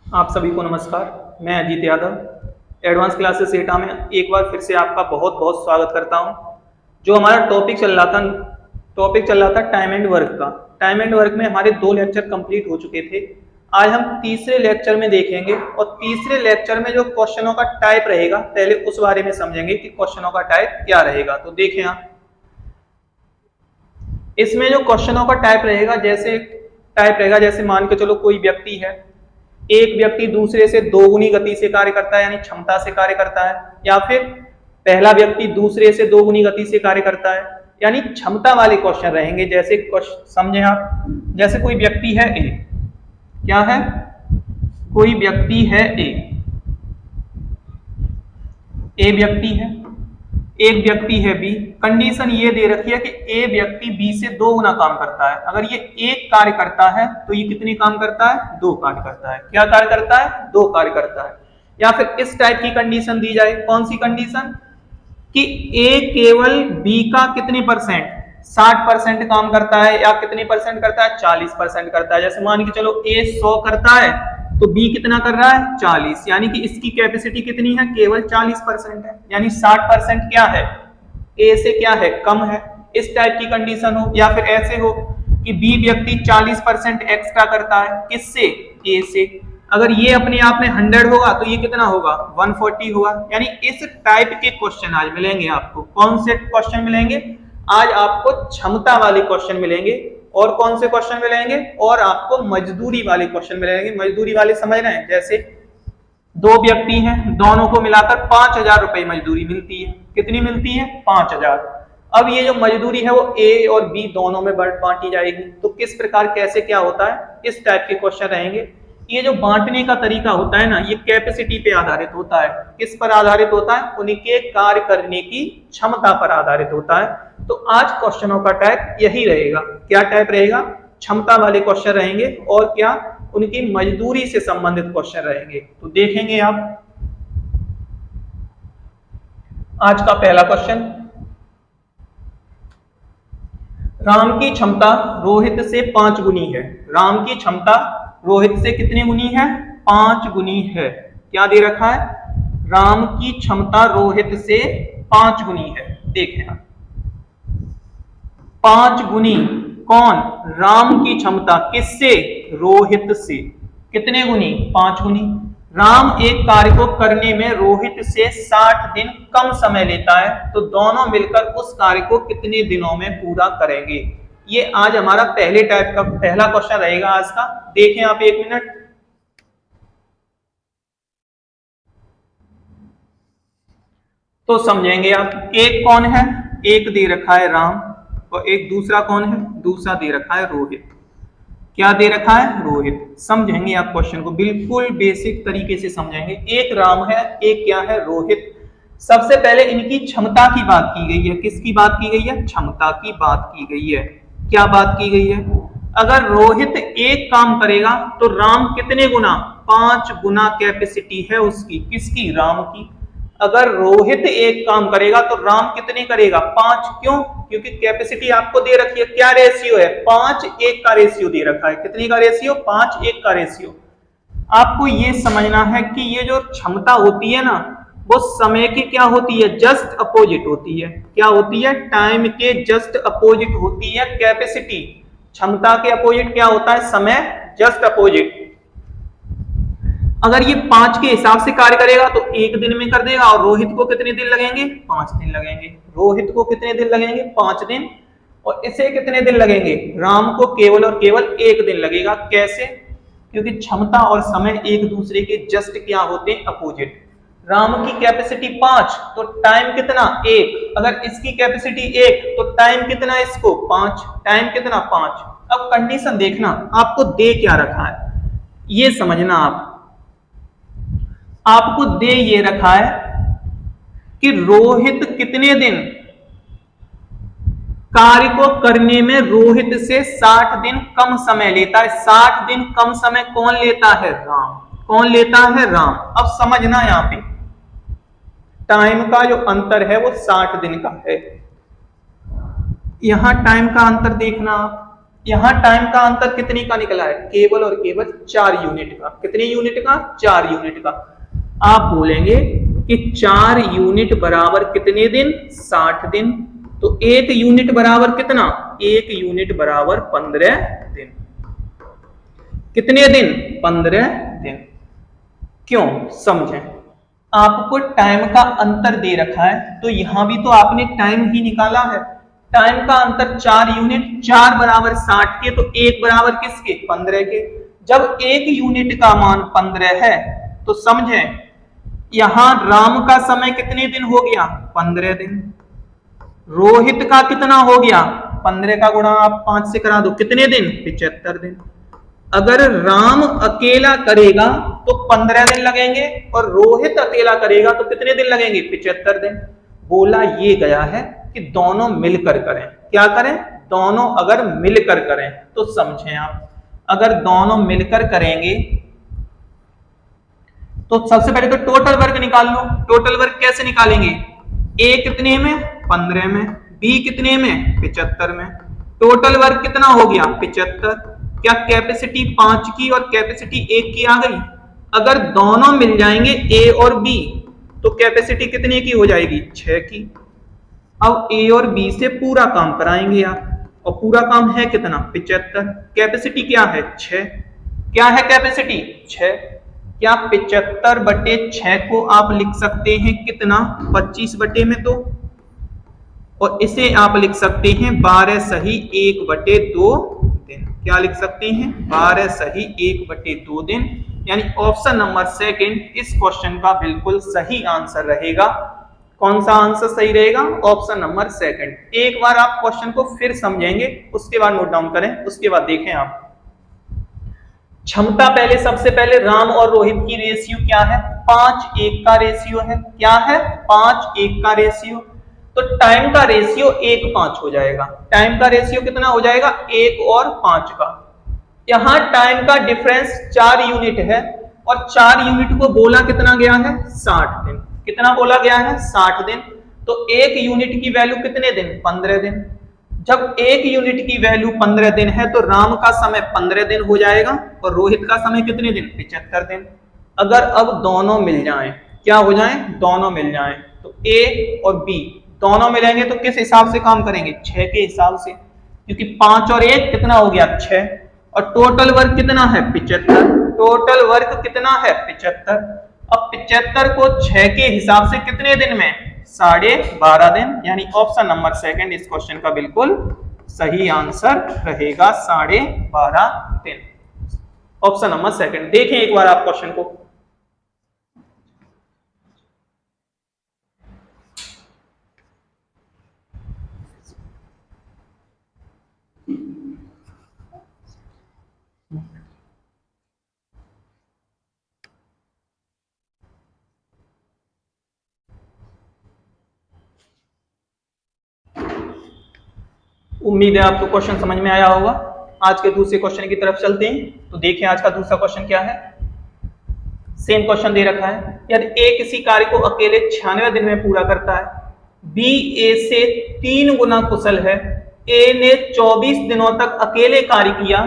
आप सभी को नमस्कार। मैं अजीत यादव एडवांस क्लासेस एटा में एक बार फिर से आपका बहुत बहुत स्वागत करता हूं। जो हमारा टॉपिक चल रहा था टाइम एंड वर्क का। टाइम एंड वर्क में हमारे 2 लेक्चर कंप्लीट हो चुके थे। आज हम तीसरे लेक्चर में देखेंगे और तीसरे लेक्चर में जो क्वेश्चनों का टाइप रहेगा पहले उस बारे में समझेंगे कि क्वेश्चनों का टाइप क्या रहेगा। तो देखें आप, इसमें जो क्वेश्चनों का टाइप रहेगा जैसे मान के चलो कोई व्यक्ति है, एक व्यक्ति दूसरे से दोगुनी गति से कार्य करता है यानी क्षमता से कार्य करता है, या फिर पहला व्यक्ति दूसरे से दोगुनी गति से कार्य करता है यानी क्षमता वाले क्वेश्चन रहेंगे। जैसे समझे आप, जैसे कोई व्यक्ति है ए, क्या है, कोई व्यक्ति है ए व्यक्ति है, एक व्यक्ति है बी। कंडीशन ये दे रखी है कि ए व्यक्ति बी से 2 गुना काम करता है। अगर ये एक कार्य करता है तो ये कितने काम करता है, 2 कार्य करता है। क्या कार्य करता है, 2 कार्य करता है। या फिर इस टाइप की कंडीशन दी जाए, कौन सी कंडीशन, कि ए केवल बी का कितने परसेंट, 60% काम करता है या कितने परसेंट करता है, 40% करता है। जैसे मान के चलो ए 100 करता है तो बी कितना कर रहा है, 40, यानी कि इसकी कैपेसिटी कितनी है, केवल 40% है, यानी 60% क्या है, ए से क्या है, कम है। इस टाइप की कंडीशन हो, या फिर ऐसे हो कि बी व्यक्ति 40% एक्स्ट्रा करता है, किससे, ए से। अगर ये अपने आप में 100 होगा तो ये कितना होगा, 140 होगा। यानी इस टाइप के क्वेश्चन आज मिलेंगे आपको। कौन से क्वेश्चन मिलेंगे आज आपको, क्षमता वाले क्वेश्चन मिलेंगे। और कौन से क्वेश्चन मिलेंगे, और आपको मजदूरी वाले क्वेश्चन मिलेंगे। मजदूरी वाले समझ रहे हैं, जैसे 2 व्यक्ति हैं, दोनों को मिलाकर 5000 रुपए मजदूरी मिलती है। कितनी मिलती है, 5000। अब ये जो मजदूरी है वो ए और बी दोनों में बांटी जाएगी। तो किस प्रकार कैसे क्या होता है, इस टाइप के क्वेश्चन रहेंगे। ये जो बांटने का तरीका होता है ना, ये कैपेसिटी पे आधारित होता है। किस पर आधारित होता है, उनके कार्य करने की क्षमता पर आधारित होता है। तो आज क्वेश्चनों का टाइप यही रहेगा। क्या टाइप रहेगा, क्षमता वाले क्वेश्चन रहेंगे, और क्या, उनकी मजदूरी से संबंधित क्वेश्चन रहेंगे। तो देखेंगे आप आज का पहला क्वेश्चन, राम की क्षमता रोहित से 5 गुनी है। राम की क्षमता रोहित से कितनी गुनी है, 5 गुनी है। क्या दे रखा है, राम की क्षमता रोहित से 5 गुनी है। देखें आप, 5 गुनी कौन, राम की क्षमता, किससे, रोहित से। कितने गुनी, 5 गुनी। राम एक कार्य को करने में रोहित से 60 दिन कम समय लेता है, तो दोनों मिलकर उस कार्य को कितने दिनों में पूरा करेंगे। ये आज हमारा पहले टाइप का पहला क्वेश्चन रहेगा आज का। देखें आप, 1 मिनट। तो समझेंगे आप, एक कौन है, एक दे रखा है राम, और एक दूसरा कौन है, दूसरा दे रखा है रोहित। क्या दे रखा है, रोहित। समझेंगे आप क्वेश्चन को, बिल्कुल बेसिक तरीके से समझेंगे। एक राम है, एक क्या है, रोहित। सबसे पहले इनकी क्षमता की बात की गई है। किसकी बात की गई है, क्षमता की बात की गई है। क्या बात की गई है, अगर रोहित एक काम करेगा तो राम कितने गुना, 5 गुना कैपेसिटी है उसकी, किसकी, राम की। अगर रोहित एक काम करेगा तो राम कितने करेगा, 5। क्यों, क्योंकि कैपेसिटी आपको दे रखी है, क्या रेशियो है, 5:1 का रेशियो दे रखा है। कितने का रेशियो, 5:1 का रेशियो। आपको ये समझना है कि ये जो क्षमता होती है ना, वो समय की क्या होती है, जस्ट अपोजिट होती है। क्या होती है, टाइम के जस्ट अपोजिट होती है कैपेसिटी। क्षमता के अपोजिट क्या होता है, समय, जस्ट अपोजिट। अगर ये 5 के हिसाब से कार्य करेगा तो 1 दिन में कर देगा, और रोहित को कितने दिन लगेंगे, 5 दिन लगेंगे। रोहित को कितने दिन लगेंगे, 5 दिन। और इसे कितने दिन लगेंगे, राम को केवल और केवल 1 दिन लगेगा। कैसे, क्योंकि क्षमता और समय एक दूसरे के जस्ट क्या होते हैं, अपोजिट। राम की कैपेसिटी 5 तो टाइम कितना, 1। अगर इसकी कैपेसिटी 1 तो टाइम कितना, इसको 5, टाइम कितना, 5। अब कंडीशन देखना, आपको दे क्या रखा है ये समझना। आपको दे ये रखा है कि रोहित कितने दिन, कार्य को करने में रोहित से 60 दिन कम समय लेता है। 60 दिन कम समय कौन लेता है, राम। कौन लेता है, राम। अब समझना, यहां पे टाइम का जो अंतर है वो 60 दिन का है। यहां टाइम का अंतर देखना आप, यहां टाइम का अंतर कितने का निकला है? केवल और केवल 4 यूनिट का। कितने यूनिट का? 4 यूनिट का। आप बोलेंगे कि 4 यूनिट बराबर कितने दिन? 60 दिन। तो 1 यूनिट बराबर कितना? 1 यूनिट बराबर 15 दिन। कितने दिन? 15 दिन। क्यों? समझें। आपको टाइम का अंतर दे रखा है तो यहां भी तो आपने टाइम ही निकाला है। टाइम का अंतर 4 यूनिट, 4 बराबर 60 के, तो 1 बराबर किसके? 15 के। जब 1 यूनिट का मान 15 है तो समझें यहां राम का समय कितने दिन हो गया? 15 दिन। रोहित का कितना हो गया? 15 का गुणा आप 5 से करा दो, कितने दिन? 75 दिन। अगर राम अकेला करेगा तो 15 दिन लगेंगे और रोहित अकेला करेगा तो कितने दिन लगेंगे? 75 दिन। बोला ये गया है कि दोनों मिलकर करें। क्या करें? दोनों अगर मिलकर करें तो समझें आप, अगर दोनों मिलकर करेंगे तो सबसे पहले तो टोटल वर्क निकाल लो। टोटल वर्क कैसे निकालेंगे? ए कितने में? 15 में। बी कितने में? 75 में। टोटल वर्क कितना हो गया? 75। क्या कैपेसिटी 5 की और कैपेसिटी 1 की आ गई? अगर दोनों मिल जाएंगे ए और बी तो कैपेसिटी कितने की हो जाएगी? 6 की। अब ए और बी से पूरा काम कराएंगे आप, और पूरा काम है कितना? 75। कैपेसिटी क्या है? 6। क्या है कैपेसिटी? 6। क्या 75/6 को आप लिख सकते हैं कितना? 25 बटे में 2। और इसे आप लिख सकते हैं 12 सही 1/2 दिन। क्या लिख सकते हैं? 12 सही 1/2 दिन। यानी ऑप्शन नंबर सेकंड इस क्वेश्चन का बिल्कुल सही आंसर रहेगा। कौन सा आंसर सही रहेगा? Option number second. एक बार आप क्वेश्चन को फिर समझेंगे, उसके बाद नोट डाउन करें, उसके बाद देखें आप। क्षमता पहले, सबसे पहले राम और रोहित की रेशियो क्या है? 5:1 का रेशियो है। क्या है? 5:1 का रेशियो। तो टाइम का रेशियो 1:5 हो जाएगा। टाइम का रेशियो कितना हो जाएगा? 1 और 5 का। यहां टाइम का डिफरेंस 4 यूनिट है और 4 यूनिट को बोला कितना गया है? 60 दिन। कितना बोला गया है? 60 दिन। तो 1 यूनिट की वैल्यू कितने दिन? 15 दिन। जब 1 यूनिट की वैल्यू 15 दिन है तो राम का समय 15 दिन हो जाएगा और रोहित का समय कितने दिन? 75 दिन। अगर अब दोनों मिल जाएं, क्या हो जाएं? दोनों मिल जाएं, तो ए और बी दोनों मिलेंगे तो किस हिसाब से काम करेंगे? 6 के हिसाब से, क्योंकि 5 और 1 कितना हो गया? 6। और टोटल वर्क कितना है? 75। टोटल वर्क कितना है? 75। अब 75 को 6 के हिसाब से कितने दिन में? 12.5 दिन। यानी ऑप्शन नंबर सेकंड इस क्वेश्चन का बिल्कुल सही आंसर रहेगा, 12.5 दिन। Option number second. देखें एक बार आप क्वेश्चन को। उम्मीद है आपको क्वेश्चन समझ में आया होगा। आज के दूसरे क्वेश्चन की तरफ चलते हैं। तो देखिए आज का दूसरा क्वेश्चन क्या है। सेम क्वेश्चन दे रखा है, यदि ए किसी कार्य को अकेले 96 दिन में पूरा करता है, बी ए से 3 गुना कुशल है, ए ने 24 दिनों तक अकेले कार्य किया,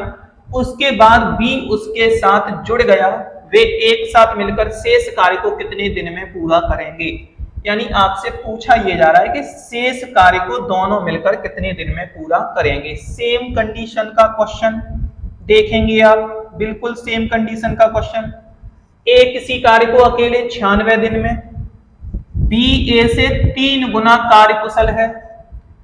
उसके बाद बी उसके साथ जुड़ गया, वे एक साथ मिलकर शेष कार्य को कितने दिन में पूरा करेंगे। यानी आपसे पूछा यह जा रहा है कि शेष कार्य को दोनों मिलकर कितने दिन में पूरा करेंगे। सेम कंडीशन का क्वेश्चन देखेंगे आप, बिल्कुल सेम कंडीशन का क्वेश्चन। ए किसी कार्य को अकेले 96 दिन में, बी ए से 3 गुना कार्य कुशल है,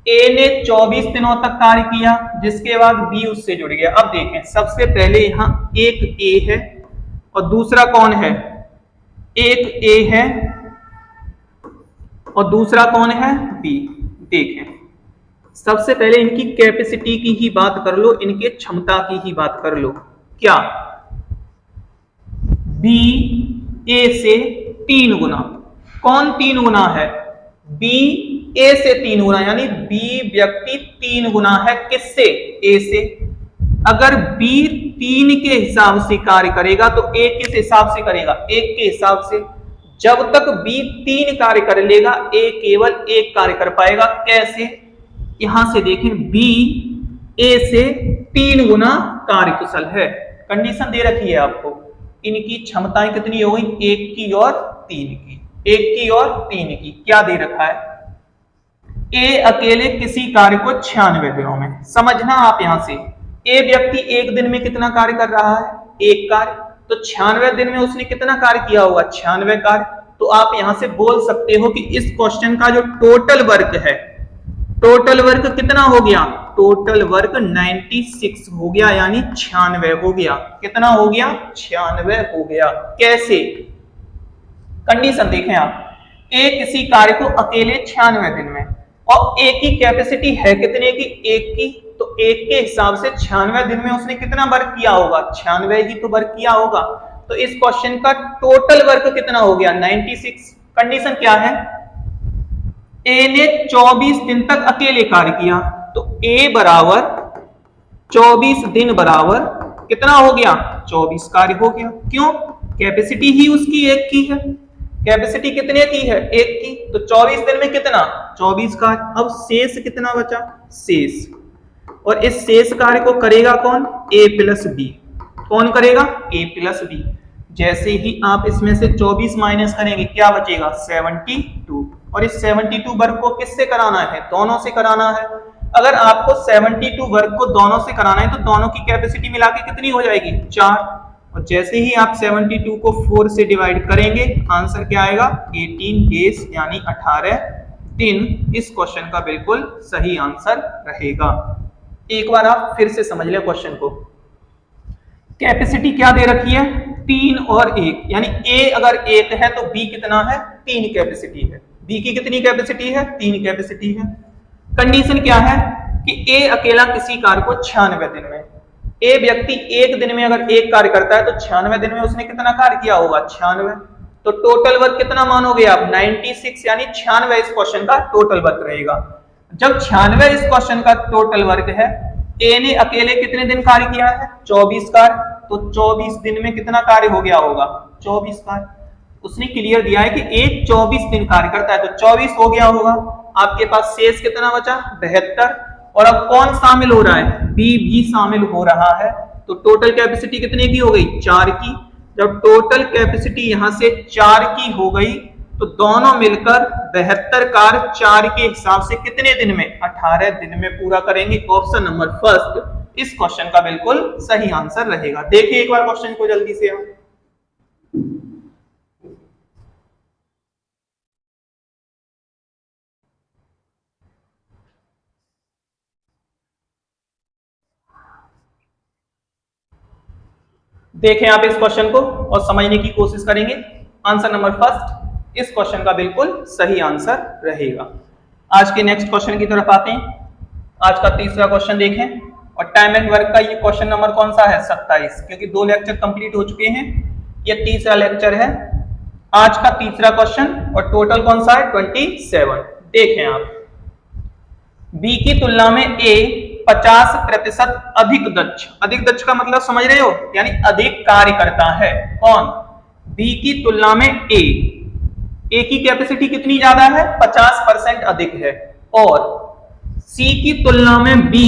ए ने 24 दिनों तक कार्य किया, जिसके बाद बी उससे जुड़ गया। अब देखें, सबसे पहले यहां एक ए है और दूसरा कौन है? एक ए है और दूसरा कौन है? बी। देखें, सबसे पहले इनकी कैपेसिटी की ही बात कर लो, इनके क्षमता की ही बात कर लो। क्या? बी ए से 3 गुना। कौन 3 गुना है? बी ए से 3 गुना, यानी बी व्यक्ति 3 गुना है। किससे? ए से। अगर बी 3 के हिसाब से कार्य करेगा तो ए किस हिसाब से करेगा? 1 के हिसाब से। जब तक बी 3 कार्य कर लेगा, ए केवल 1 कार्य कर पाएगा। कैसे? यहां से देखें, बी ए से 3 गुना कार्यकुशल है। कंडीशन दे रखी है आपको, इनकी क्षमताएं कितनी हो गई, 1 की और 3 की, 1 की और 3 की। क्या दे रखा है, ए अकेले किसी कार्य को 96 दिनों में, समझना आप यहां से, ए व्यक्ति एक दिन में कितना कार्य कर रहा है, एक कार्य, तो 96 दिन में उसने कितना कार्य किया होगा, 96 कार्य। तो आप यहां से बोल सकते हो कि इस क्वेश्चन का जो टोटल वर्क है, टोटल वर्क कितना हो गया, टोटल वर्क 96 हो गया, यानी 96 हो गया। कितना हो गया, 96 हो गया। कैसे, कंडीशन देखें आप, ए किसी कार्य को अकेले 96 दिन में, और ए की कैपेसिटी है कितने की, 1 की, तो 1 के हिसाब से 96 दिन में उसने कितना वर्क किया होगा, 96 ही तो वर्क किया होगा। तो इस क्वेश्चन का टोटल वर्क कितना हो गया, 96। कंडीशन क्या है, ए ने 24 दिन तक अकेले कार्य किया, तो ए बराबर 24 दिन बराबर कितना हो गया, 24 कार्य हो गया। क्यों, कैपेसिटी ही उसकी 1 की है, कैपेसिटी कितने की है, 1 की, तो 24 दिन में कितना, 24 कार्य। अब शेष कितना बचा, शेष, और इस शेष कार्य को करेगा कौन, ए प्लस बी। कौन करेगा, ए प्लस बी। जैसे ही आप इसमें से 24 माइनस करेंगे, क्या बचेगा, 72। और इस 72 वर्ग को किससे कराना है, दोनों से कराना है। अगर आपको 72 वर्ग को दोनों से कराना है तो दोनों की कैपेसिटी मिला के कितनी हो जाएगी, 4। और जैसे ही आप 72 को 4 से डिवाइड करेंगे, आंसर क्या आएगा, 18 डेज, यानी 18 दिन। इस क्वेश्चन का बिल्कुल सही आंसर रहेगा। एक बार आप फिर से समझ लें क्वेश्चन को। कैपेसिटी क्या दे रखी है, 3 और 1, यानी ए अगर 1 है तो बी कितना है, 3 कैपेसिटी है। बी की कितनी कैपेसिटी है, 3 कैपेसिटी है। कंडीशन क्या है कि ए अकेला किसी कार्य को 96 दिन में, ए व्यक्ति एक दिन में अगर एक कार्य करता है तो 96 दिन में उसने कितना कार्य किया होगा, 96। तो टोटल वर्क कितना मानोगे आप, 96, यानी 96 इस क्वेश्चन का टोटल वर्क रहेगा। जब 96 इस क्वेश्चन का टोटल वर्क है, ए ने अकेले कितने दिन कार्य किया है, 24 कार्य, तो 24 दिन में कितना कार्य हो गया होगा, 24 कार्य। उसने क्लियर दिया है कि एक 24 दिन कार्य करता है, तो 24 हो गया होगा। आपके पास शेष कितना बचा, 72। और अब कौन शामिल हो रहा है, बी भी शामिल हो रहा है। तो टोटल कैपेसिटी कितने की हो गई, 4 की। जब टोटल कैपेसिटी यहां से 4 की हो गई, तो दोनों मिलकर 72 कार्य 4 के हिसाब से कितने दिन में, 18 दिन में पूरा करेंगे। ऑप्शन नंबर फर्स्ट इस क्वेश्चन का बिल्कुल सही आंसर रहेगा। देखिए एक बार क्वेश्चन को जल्दी से हम। देखें आप इस क्वेश्चन को और समझने की कोशिश करेंगे। आंसर नंबर फर्स्ट इस क्वेश्चन का बिल्कुल सही आंसर रहेगा। आज के नेक्स्ट क्वेश्चन की तरफ आते हैं। आज का तीसरा क्वेश्चन देखें, और टाइम एंड वर्क का ये क्वेश्चन नंबर कौन सा है, 27, क्योंकि 2 लेक्चर कंप्लीट हो चुके हैं, ये तीसरा लेक्चर है। आज का तीसरा क्वेश्चन, और टोटल कौन सा है, 27। देखें आप, बी की तुलना में ए 50% अधिक दक्ष, अधिक दक्ष का मतलब समझ रहे हो, यानी अधिक कार्य करता है। कौन, बी की तुलना में ए की कैपेसिटी कितनी ज्यादा है, 50% अधिक है, और सी की तुलना में बी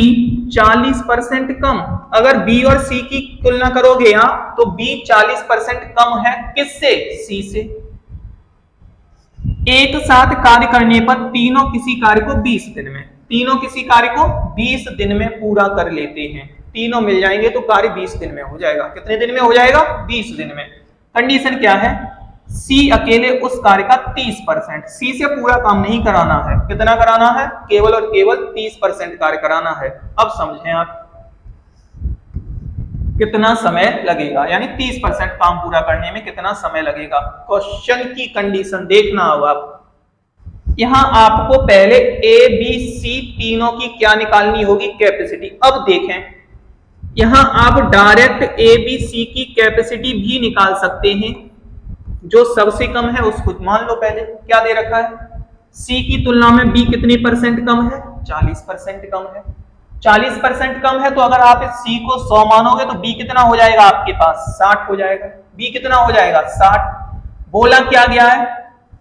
40% कम। अगर बी और सी की तुलना करोगे आप, तो बी 40% कम है, किससे, सी से। एक साथ कार्य करने पर तीनों किसी कार्य को 20 दिन में, तीनों किसी कार्य को 20 दिन में पूरा कर लेते हैं। तीनों मिल जाएंगे तो कार्य 20 दिन में हो जाएगा। कितने दिन में हो जाएगा, 20 दिन में। कंडीशन क्या है, सी अकेले उस कार्य का 30%, सी से पूरा काम नहीं कराना है। कितना कराना है, केवल और केवल 30% कार्य कराना है। अब समझें आप कितना समय लगेगा, यानी 30% काम पूरा करने में कितना समय लगेगा। क्वेश्चन की कंडीशन देखना होगा आप। यहां आपको पहले ए बी सी तीनों की क्या निकालनी होगी, कैपेसिटी। अब देखें, यहां आप डायरेक्ट ए बी सी की कैपेसिटी भी निकाल सकते हैं। जो सबसे कम है उसको मान लो। पहले क्या दे रखा है, सी की तुलना में बी कितनी परसेंट कम है, 40% कम है। 40% कम है, तो अगर आप इस सी को 100 मानोगे तो बी कितना हो जाएगा आपके पास, 60 हो जाएगा। बी कितना हो जाएगा, 60। बोला क्या गया है,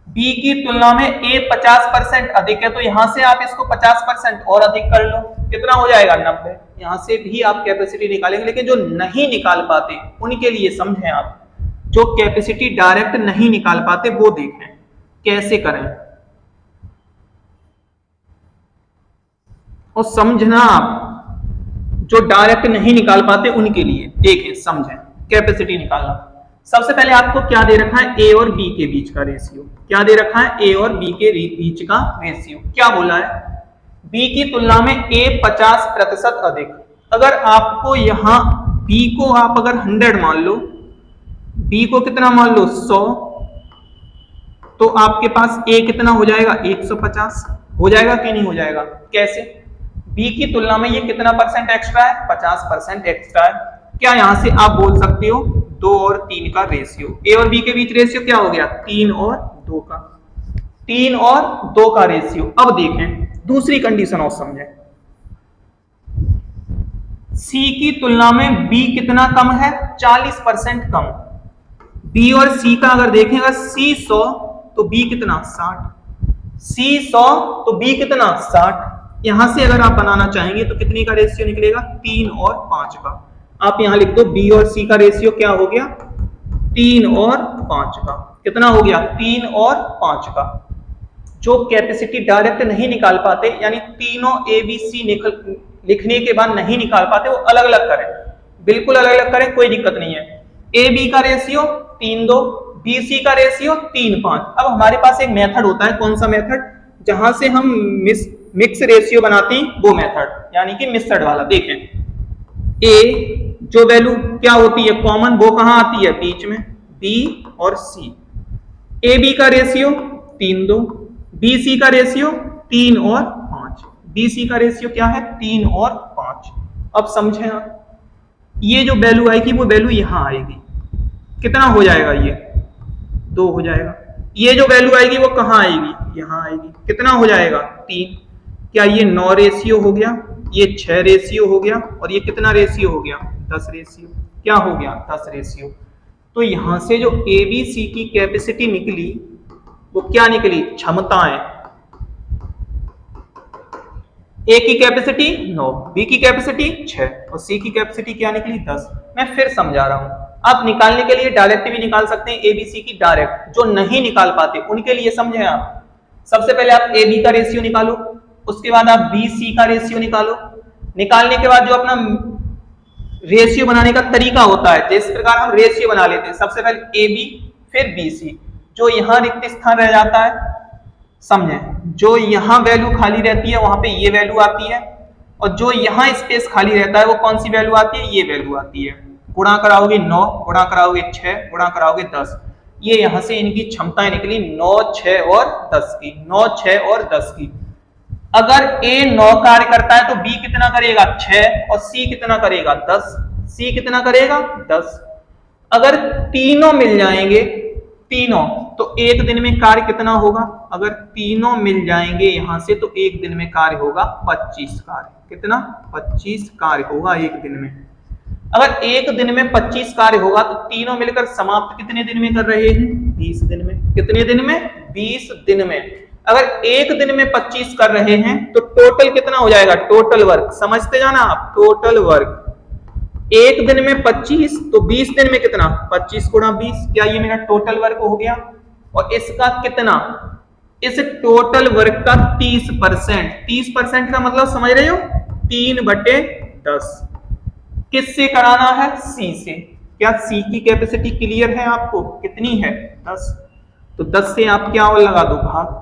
बी की तुलना में ए 50% अधिक है, तो यहां से आप इसको 50% और अधिक कर लो, कितना हो जाएगा, 90। यहां से भी आप कैपेसिटी निकालेंगे, लेकिन जो नहीं निकाल पाते उनके लिए समझें आप, जो कैपेसिटी डायरेक्ट नहीं निकाल पाते वो देखें कैसे करें, और समझना आप जो डायरेक्ट नहीं निकाल पाते उनके लिए देखें समझें कैपेसिटी निकालना। सबसे पहले आपको क्या दे रखा है, ए और बी के बीच का रेशियो। क्या दे रखा है, ए और बी के बीच का रेशियो। क्या बोला है, बी की तुलना में ए 50% अधिक। अगर आपको यहां बी को आप अगर 100 मान लो, बी को कितना मान लो 100, तो आपके पास ए कितना हो जाएगा 150 हो जाएगा कि नहीं हो जाएगा। कैसे, बी की तुलना में ये कितना परसेंट एक्स्ट्रा है, 50% एक्स्ट्रा है। क्या यहां से आप बोल सकते हो 2 और 3 का रेशियो, ए और बी के बीच रेशियो क्या हो गया 3 और 2 का, 3 और 2 का रेशियो। अब देखें दूसरी कंडीशन और समझें, सी की तुलना में बी कितना कम है, 40% कम। बी और सी का अगर देखें, अगर सी 100 तो बी कितना 60, सी 100 तो बी कितना 60। यहां से अगर आप बनाना चाहेंगे तो कितनी का रेशियो निकलेगा 3 और 5 का। आप यहां लिख दो बी और सी का रेशियो क्या हो गया 3 और 5 का। कितना हो गया 3 और 5 का। जो कैपेसिटी डायरेक्ट नहीं निकाल पाते, यानी तीनों ए बी सी लिखने के बाद नहीं निकाल पाते, वो अलग अलग करें, बिल्कुल अलग अलग करें, कोई दिक्कत नहीं है। ए बी का रेशियो 3-2, बी सी का रेशियो 3-5। अब हमारे पास एक मेथड होता है, कौन सा मेथड, जहां से हम मिक्स रेशियो बनाते हैं, वो मेथड, यानी कि मिक्सड वाला। देखें ए जो वैल्यू क्या होती है कॉमन, वो कहां आती है बीच में, बी और सी। ए बी का रेशियो 3-2, बी सी का रेशियो 3 और 5। बी सी का रेशियो क्या है 3 और 5। अब समझें आप, ये जो वैल्यू आएगी वो वैल्यू यहां आएगी, कितना हो जाएगा ये 2 हो जाएगा। ये जो वैल्यू आएगी वो कहां आएगी, यहां आएगी, कितना हो जाएगा 3। क्या ये 9 रेशियो हो गया, ये 6 रेशियो हो गया, और ये कितना रेशियो हो गया 10 रेशियो। क्या हो गया 10 रेशियो। तो यहां से जो ए बी सी की कैपेसिटी निकली वो क्या निकली, क्षमताएं। ए की कैपेसिटी 9, बी की कैपेसिटी 6 और सी की कैपेसिटी क्या निकली 10। मैं फिर समझा रहा हूं, आप निकालने के लिए डायरेक्ट भी निकाल सकते हैं, ए बी सी की डायरेक्ट। जो नहीं निकाल पाते उनके लिए समझें आप, सबसे पहले आप ए बी का रेशियो निकालो, उसके बाद आप बी सी का रेशियो निकालो। निकालने के बाद जो अपना रेशियो बनाने का तरीका होता है, जिस प्रकार हम रेशियो बना लेते हैं, सबसे पहले ए बी फिर बी सी। जो यहां रिक्त स्थान रह जाता है, समझें, जो यहां वैल्यू खाली रहती है वहां पे ये वैल्यू आती है, और जो यहां स्पेस खाली रहता है वो कौन सी वैल्यू आती है, ये वैल्यू आती है। गुणा कराओगे 9, गुणा कराओगे 6, गुणा कराओगे 10। ये यहां से इनकी क्षमताएं निकली 9, 6 और 10 की, 9, 6 और 10 की। अगर A 9 कार्य करता है तो B कितना करेगा 6, और C कितना करेगा 10। C कितना करेगा 10। अगर तीनों मिल जाएंगे, तीनों, तो एक दिन में कार्य कितना होगा, अगर तीनों मिल जाएंगे यहां से तो एक दिन में कार्य होगा 25 कार्य। कितना 25 कार्य होगा एक दिन में। अगर एक दिन में 25 कार्य होगा तो तीनों मिलकर समाप्त कितने दिन में कर रहे हैं 20 दिन में। कितने दिन में 20 दिन में। अगर एक दिन में 25 कर रहे हैं तो टोटल कितना हो जाएगा, टोटल वर्क, समझते जाना आप, टोटल वर्क एक दिन में 25 तो 20 दिन में कितना 25 गुणा 20। क्या ये मेरा टोटल वर्क हो गया, और इसका कितना, इस टोटल वर्क का 30%। 30% का मतलब समझ रहे हो 3/10। किससे कराना है, सी से। क्या सी की कैपेसिटी क्लियर है आपको, कितनी है 10। तो 10 से आप क्या और लगा दो भाग,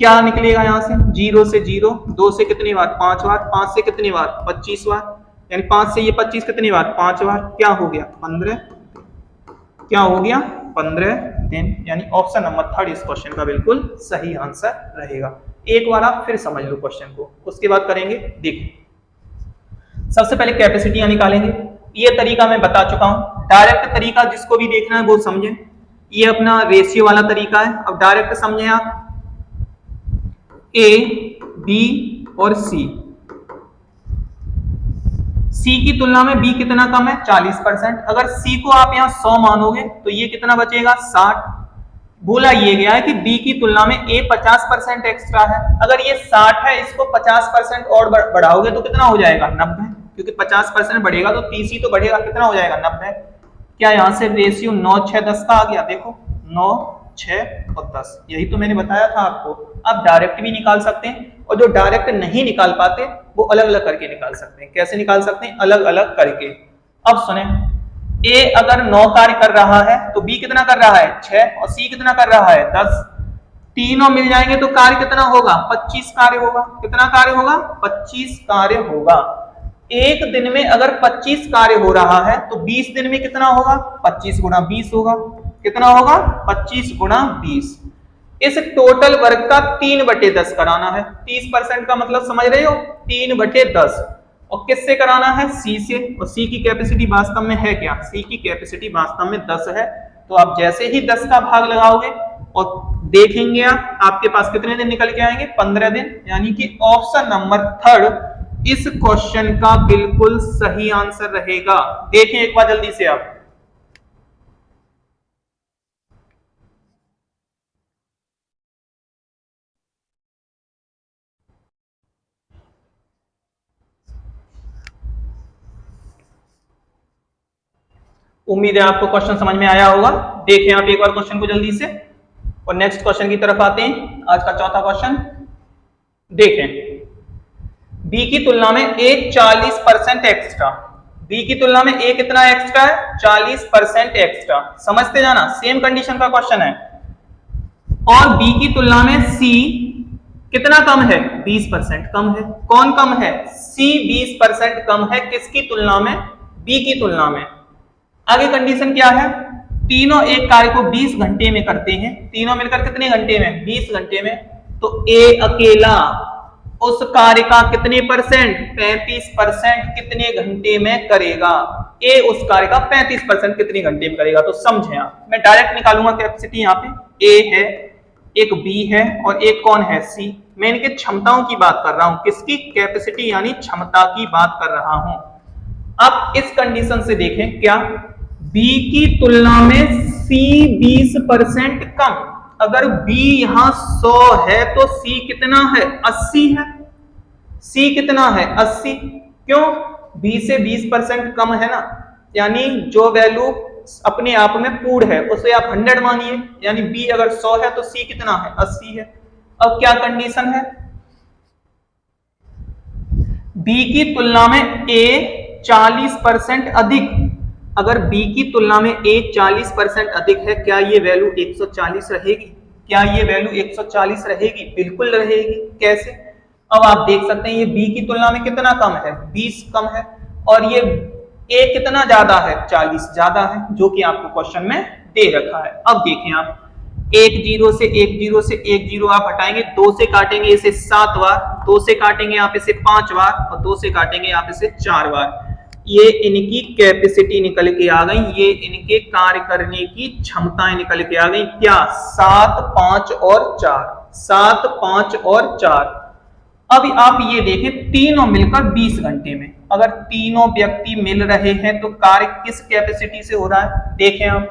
क्या निकलेगा यहां से 0 से 0, 2 से कितनी बार 5 बार, 5 से कितनी बार 25 बार, यानी 5 से ये 25 कितनी बार 5 बार, क्या हो गया 15। क्या हो गया 15 दिन। यानी ऑप्शन नंबर 3 इस क्वेश्चन का बिल्कुल सही आंसर रहेगा। एक बार आप फिर समझ लो क्वेश्चन को, उसके बाद करेंगे। देखिए सबसे पहले कैपेसिटियां निकालेंगे, ये तरीका मैं बता चुका हूं। डायरेक्ट तरीका जिसको भी देखना है वो समझें, ये अपना रेशियो वाला तरीका है। अब डायरेक्ट समझें आप, ए बी और सी, सी की तुलना में बी कितना कम है 40%। अगर सी को आप यहां 100 मानोगे तो ये कितना बचेगा 60। बोला ये गया है कि बी की तुलना में ए 50% एक्स्ट्रा है। अगर ये 60 है, इसको 50% और बढ़ाओगे तो कितना हो जाएगा 90, क्योंकि 50% बढ़ेगा तो 30 ही तो बढ़ेगा, कितना हो जाएगा 90। क्या यहाँ से रेशियो 9, 6, 10 का आ गया, देखो 9, 6 और 10, यही तो मैंने बताया था आपको। आप डायरेक्ट भी निकाल सकते हैं और जो डायरेक्ट नहीं निकाल पाते वो अलग अलग करके निकाल सकते हैं। कैसे निकाल सकते हैं? अलग अलग करके। अब सुने, ए अगर 9 कार्य कर रहा है तो बी कितना कर रहा है 6 और सी कितना कर रहा है 10, तीनों मिल जाएंगे तो कार्य कितना होगा 25 कार्य होगा। कितना कार्य होगा 25 कार्य होगा। एक दिन में अगर 25 कार्य हो रहा है तो 20 दिन में कितना होगा 25 गुना 20 होगा। कितना होगा 25 गुना 20। इस टोटल वर्क का 3/10 कराना है। 30% का मतलब समझ रहे हो, 3/10। और किससे कराना है? सी से। और सी की कैपेसिटी वास्तव में है क्या? सी की कैपेसिटी वास्तव में 10 है। तो आप जैसे ही 10 का भाग लगाओगे और देखेंगे आप, आपके पास कितने दिन निकल के आएंगे 15 दिन। यानी कि ऑप्शन नंबर 3 इस क्वेश्चन का बिल्कुल सही आंसर रहेगा। देखें एक बार जल्दी से आप। उम्मीद है आपको क्वेश्चन समझ में आया होगा। देखें आप एक बार क्वेश्चन को जल्दी से और नेक्स्ट क्वेश्चन की तरफ आते हैं। आज का चौथा क्वेश्चन देखें, बी की तुलना में ए 40% एक्स्ट्रा। बी की तुलना में ए कितना एक्स्ट्रा है? 40% एक्स्ट्रा। समझते जाना, सेम कंडीशन का क्वेश्चन है। और बी की तुलना में सी कितना कम है? 20% कम है। कौन कम है? सी 20% कम है। किसकी तुलना में? बी की तुलना में। आगे कंडीशन क्या है? तीनों एक कार्य को 20 घंटे में करते हैं। तीनों मिलकर कितने घंटे में? 20 घंटे में। तो ए अकेला उस कार्य का कितने परसेंट? 35% कितने घंटे में करेगा? ए उस कार्य का 35% कितने घंटे में करेगा? तो समझे आप, मैं डायरेक्ट निकालूंगा कैपेसिटी। यहाँ पे ए है, एक बी है और एक कौन है? सी। मैं इनके क्षमताओं की बात कर रहा हूं। किसकी? कैपेसिटी यानी क्षमता की बात कर रहा हूं। अब इस कंडीशन से देखें, क्या बी की तुलना में सी 20% कम। अगर बी यहां 100 है तो सी कितना है? 80 है। सी कितना है? 80। क्यों? बी से 20% कम है ना, यानी जो वैल्यू अपने आप में पूर्ण है उसे आप 100 मानिए। यानी बी अगर 100 है तो सी कितना है? 80 है। अब क्या कंडीशन है? बी की तुलना में ए 40% अधिक। अगर बी की तुलना में ए 40% अधिक है, क्या ये वैल्यू 140 रहेगी? क्या ये वैल्यू 140 रहेगी? बिल्कुल रहेगी। कैसे? अब आप देख सकते हैं ये बी की तुलना में कितना कम है? 20 कम है। और ये ए कितना ज्यादा है? 40 ज्यादा है, जो कि आपको क्वेश्चन में दे रखा है। अब देखें आप, 1 0 से 1 0 से 1 0 आप हटाएंगे, 2 से काटेंगे इसे 7 बार, 2 से काटेंगे आप इसे 5 बार और 2 से काटेंगे आप इसे 4 बार। ये इनकी कैपेसिटी निकल के आ गई, ये इनके कार्य करने की क्षमताएं निकल के आ गई। क्या? 7, 5 और 4। 7, 5 और 4। अब आप ये देखें, तीनों मिलकर 20 घंटे में। अगर तीनों व्यक्ति मिल रहे हैं तो कार्य किस कैपेसिटी से हो रहा है? देखें आप,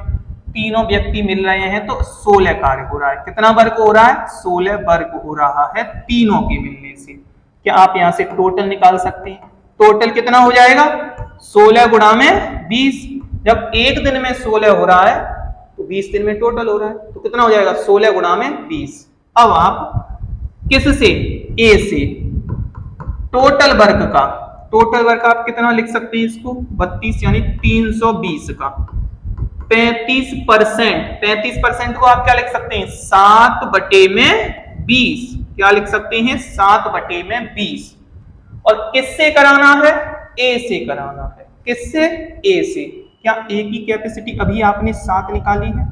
तीनों व्यक्ति मिल रहे हैं तो 16 कार्य हो रहा है। कितना वर्क हो रहा है? 16 वर्क हो रहा है तीनों के मिलने से। क्या आप यहां से टोटल निकाल सकते हैं? टोटल कितना हो जाएगा? 16 गुणा में 20। जब एक दिन में 16 हो रहा है तो 20 दिन में टोटल हो रहा है, तो कितना हो जाएगा? 16 गुणा में 20। अब आप किससे? ए से टोटल वर्क का, टोटल वर्क आप कितना लिख सकते हैं इसको? 32 यानी 320 का 35%। 35% को आप क्या लिख सकते हैं? 7/20। क्या लिख सकते हैं? 7/20। और किससे कराना है? ए से कराना है। किससे? ए से। क्या ए की कैपेसिटी अभी आपने 7 निकाली है?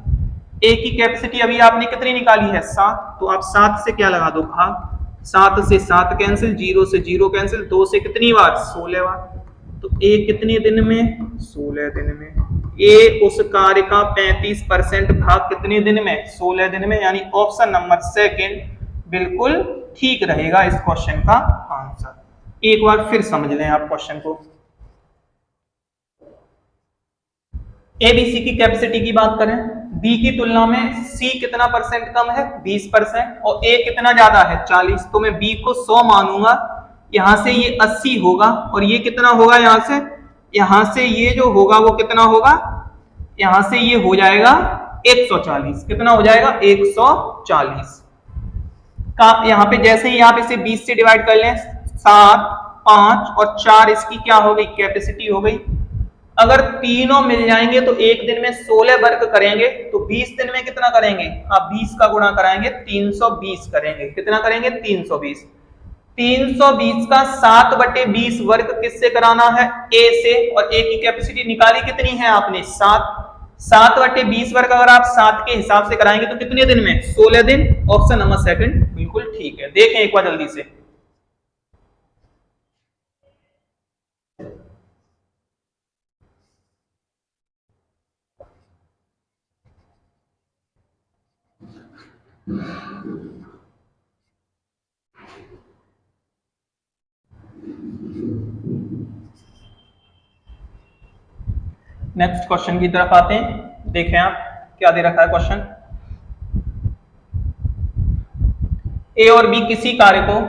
ए की कैपेसिटी अभी आपने कितनी निकाली है? 7। तो आप 7 से क्या लगा दो? भाग। 7 से 7 कैंसिल, 0 से 0 कैंसिल, 2 से कितनी बार? 16 बार। तो ए कितने दिन में? 16 दिन में। ए उस कार्य का 35% भाग कितने दिन में? 16 दिन में। यानी ऑप्शन नंबर 2 बिल्कुल ठीक रहेगा इस क्वेश्चन का आंसर। एक बार फिर समझ लें आप क्वेश्चन को। एबीसी की कैपेसिटी की बात करें, बी की तुलना में सी कितना परसेंट कम है? 20%। और ए कितना ज्यादा है? 40। तो मैं बी को 100 मानूंगा यहां से ये 80 होगा और ये कितना होगा, यहां से ये जो होगा वो कितना होगा, यहां से ये हो जाएगा 140। कितना हो जाएगा, 140 का। यहां पे जैसे ही आप इसे 20 से डिवाइड कर लें, 7, 5 और 4 इसकी क्या हो गई, कैपेसिटी हो गई। अगर तीनों मिल जाएंगे तो एक दिन में 16 वर्क करेंगे, तो 20 दिन में कितना करेंगे, आप 20 का गुणा कराएंगे 320 करेंगे। कितना करेंगे, 320। 320 का 7/20 वर्क किससे कराना है, ए से, और ए की कैपेसिटी निकाली कितनी है आपने, 7। 7/20 वर्क अगर आप 7 के हिसाब से कराएंगे तो कितने दिन में, 16 दिन। ऑप्शन नंबर सेकंड बिल्कुल ठीक है। देखें एक बार जल्दी से, नेक्स्ट क्वेश्चन की तरफ आते हैं। देखें आप क्या दे रखा है क्वेश्चन। ए और बी किसी कार्य को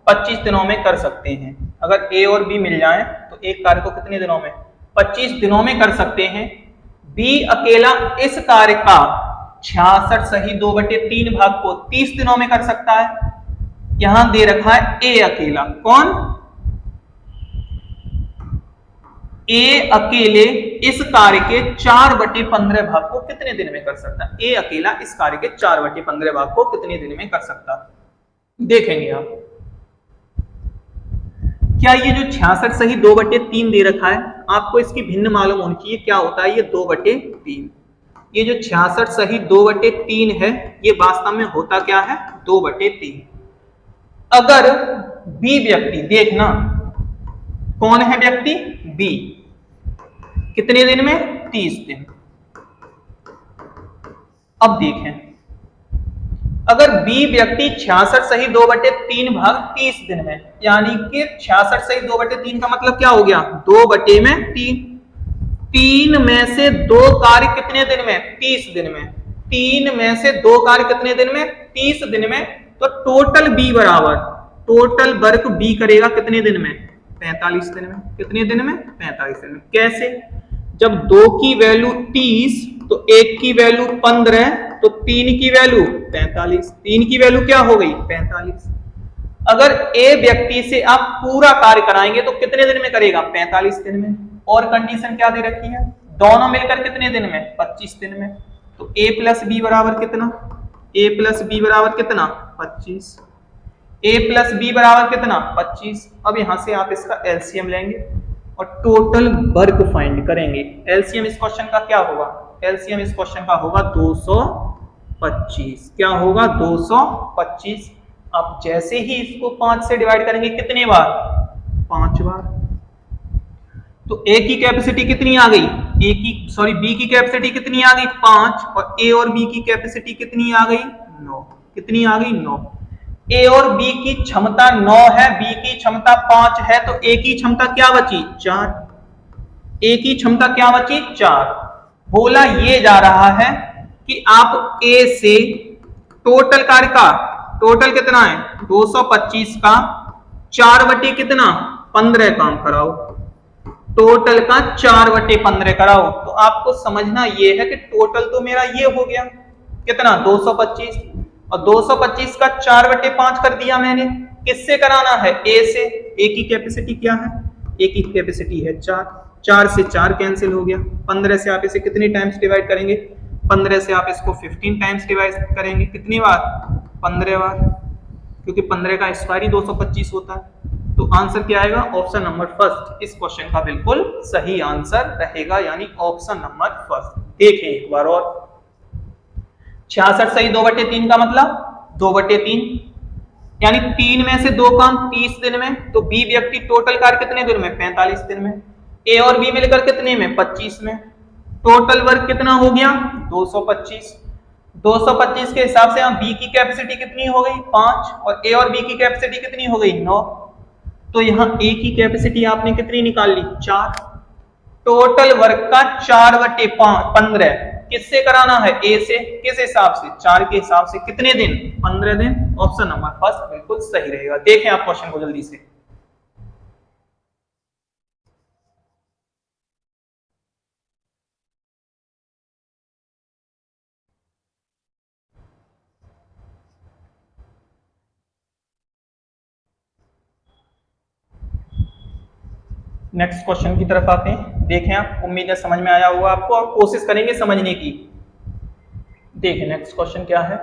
25 दिनों में कर सकते हैं। अगर ए और बी मिल जाएं तो एक कार्य को कितने दिनों में, 25 दिनों में कर सकते हैं। बी अकेला इस कार्य का 66 सही 2/3 भाग को 30 दिनों में कर सकता है। यहां दे रखा है ए अकेला, कौन, ए अकेले इस कार्य के 4/15 भाग को कितने दिन में कर सकता है। ए अकेला इस कार्य के 4/15 भाग को कितने दिन में कर सकता है। देखेंगे आप, क्या ये जो 66 सही 2/3 दे रखा है, आपको इसकी भिन्न मालूम होनी चाहिए। क्या होता है ये 2/3, ये जो 66 सही 2/3 है, ये वास्तव में होता क्या है, 2/3। अगर बी व्यक्ति, देखना कौन है व्यक्ति, बी, कितने दिन में, 30 दिन। अब देखें, अगर बी व्यक्ति 66 सही 2/3 भाग 30 दिन में, यानी कि 66 सही 2/3 का मतलब क्या हो गया, 2/3। 3 में से 2 कार्य कितने दिन में, 30 दिन में। 3 में से 2 कार्य कितने दिन में, 30 दिन में। तो टोटल बी बराबर, टोटल वर्क बी करेगा कितने दिन में, 45 दिन में। कितने दिन में, 45 दिन में। कैसे, जब 2 की वैल्यू 30 तो 1 की वैल्यू 15 तो 3 की वैल्यू 45, 3 की वैल्यू क्या हो गई, 45। अगर ए व्यक्ति से आप पूरा कार्य कराएंगे तो कितने दिन में करेगा, 45 दिन में। और कंडीशन क्या दे रखी है, दोनों मिलकर कितने दिन में, 25 दिन में। तो ए प्लस बी बराबर कितना, ए प्लस बी बराबर कितना, 25। ए प्लस बी बराबर कितना, 25। अब यहां से आप इसका एलसीएम लेंगे और टोटल वर्क फाइंड करेंगे। एलसीएम इस क्वेश्चन का क्या होगा, एलसीएम इस क्वेश्चन का होगा 225। क्या होगा, 225। आप जैसे ही इसको 5 से डिवाइड करेंगे कितने बार, 5 बार। तो ए की कैपेसिटी कितनी आ गई, बी की कैपेसिटी कितनी आ गई, 5, और ए और बी की कैपेसिटी कितनी आ गई, 9। कितनी आ गई, 9। ए और बी की क्षमता 9 है, बी की क्षमता 5 है, तो ए की क्षमता क्या बची, 4। ए की क्षमता क्या बची, 4। बोला ये जा रहा है कि आप ए से टोटल कार्य का, टोटल कितना है 225 का 4/15 काम कराओ, टोटल का 4/15 कराओ। तो आपको समझना ये है कि टोटल तो मेरा ये हो गया कितना, 225, और 225 का 4/5 कर दिया मैंने। किससे कराना है, ए से। ए की कैपेसिटी क्या है, ए की कैपेसिटी है 4, 4 से 4 कैंसिल हो गया। 15 से आप इसे कितनी टाइम्स डिवाइड करेंगे, 15 से आप इसको 15 टाइम्स डिवाइड करेंगे। कितनी बार, 15 बार, क्योंकि 15 का स्क्वायर ही 225 होता है। तो आंसर क्या आएगा, ऑप्शन नंबर फर्स्ट इस क्वेश्चन का बिल्कुल सही आंसर रहेगा, यानी ऑप्शन नंबर फर्स्ट। देखें एक बार और, 66 सही 2/3 का मतलब 2/3, यानी 3 में से 2 काम 30 दिन में। तो बी व्यक्ति टोटल कार्य कितने दिन में, 45 दिन में। ए और बी मिलकर कितने में, 25 में। टोटल वर्क कितना हो गया, 225। 225 के हिसाब से हम बी की कैपेसिटी कितनी हो गई, 5, और ए और बी की कैपेसिटी कितनी हो गई, 9। तो यहां ए की कैपेसिटी आपने कितनी निकाल ली, 4। टोटल वर्क का 4/15 किससे कराना है, ए से। किस हिसाब से, 4 के हिसाब से। कितने दिन, 15 दिन। ऑप्शन नंबर फर्स्ट बिल्कुल सही रहेगा। देखें आप क्वेश्चन को जल्दी से। नेक्स्ट क्वेश्चन की तरफ आते हैं। देखें आप, उम्मीद है समझ में आया होगा आपको और कोशिश करेंगे समझने की। देखें नेक्स्ट क्वेश्चन क्या है।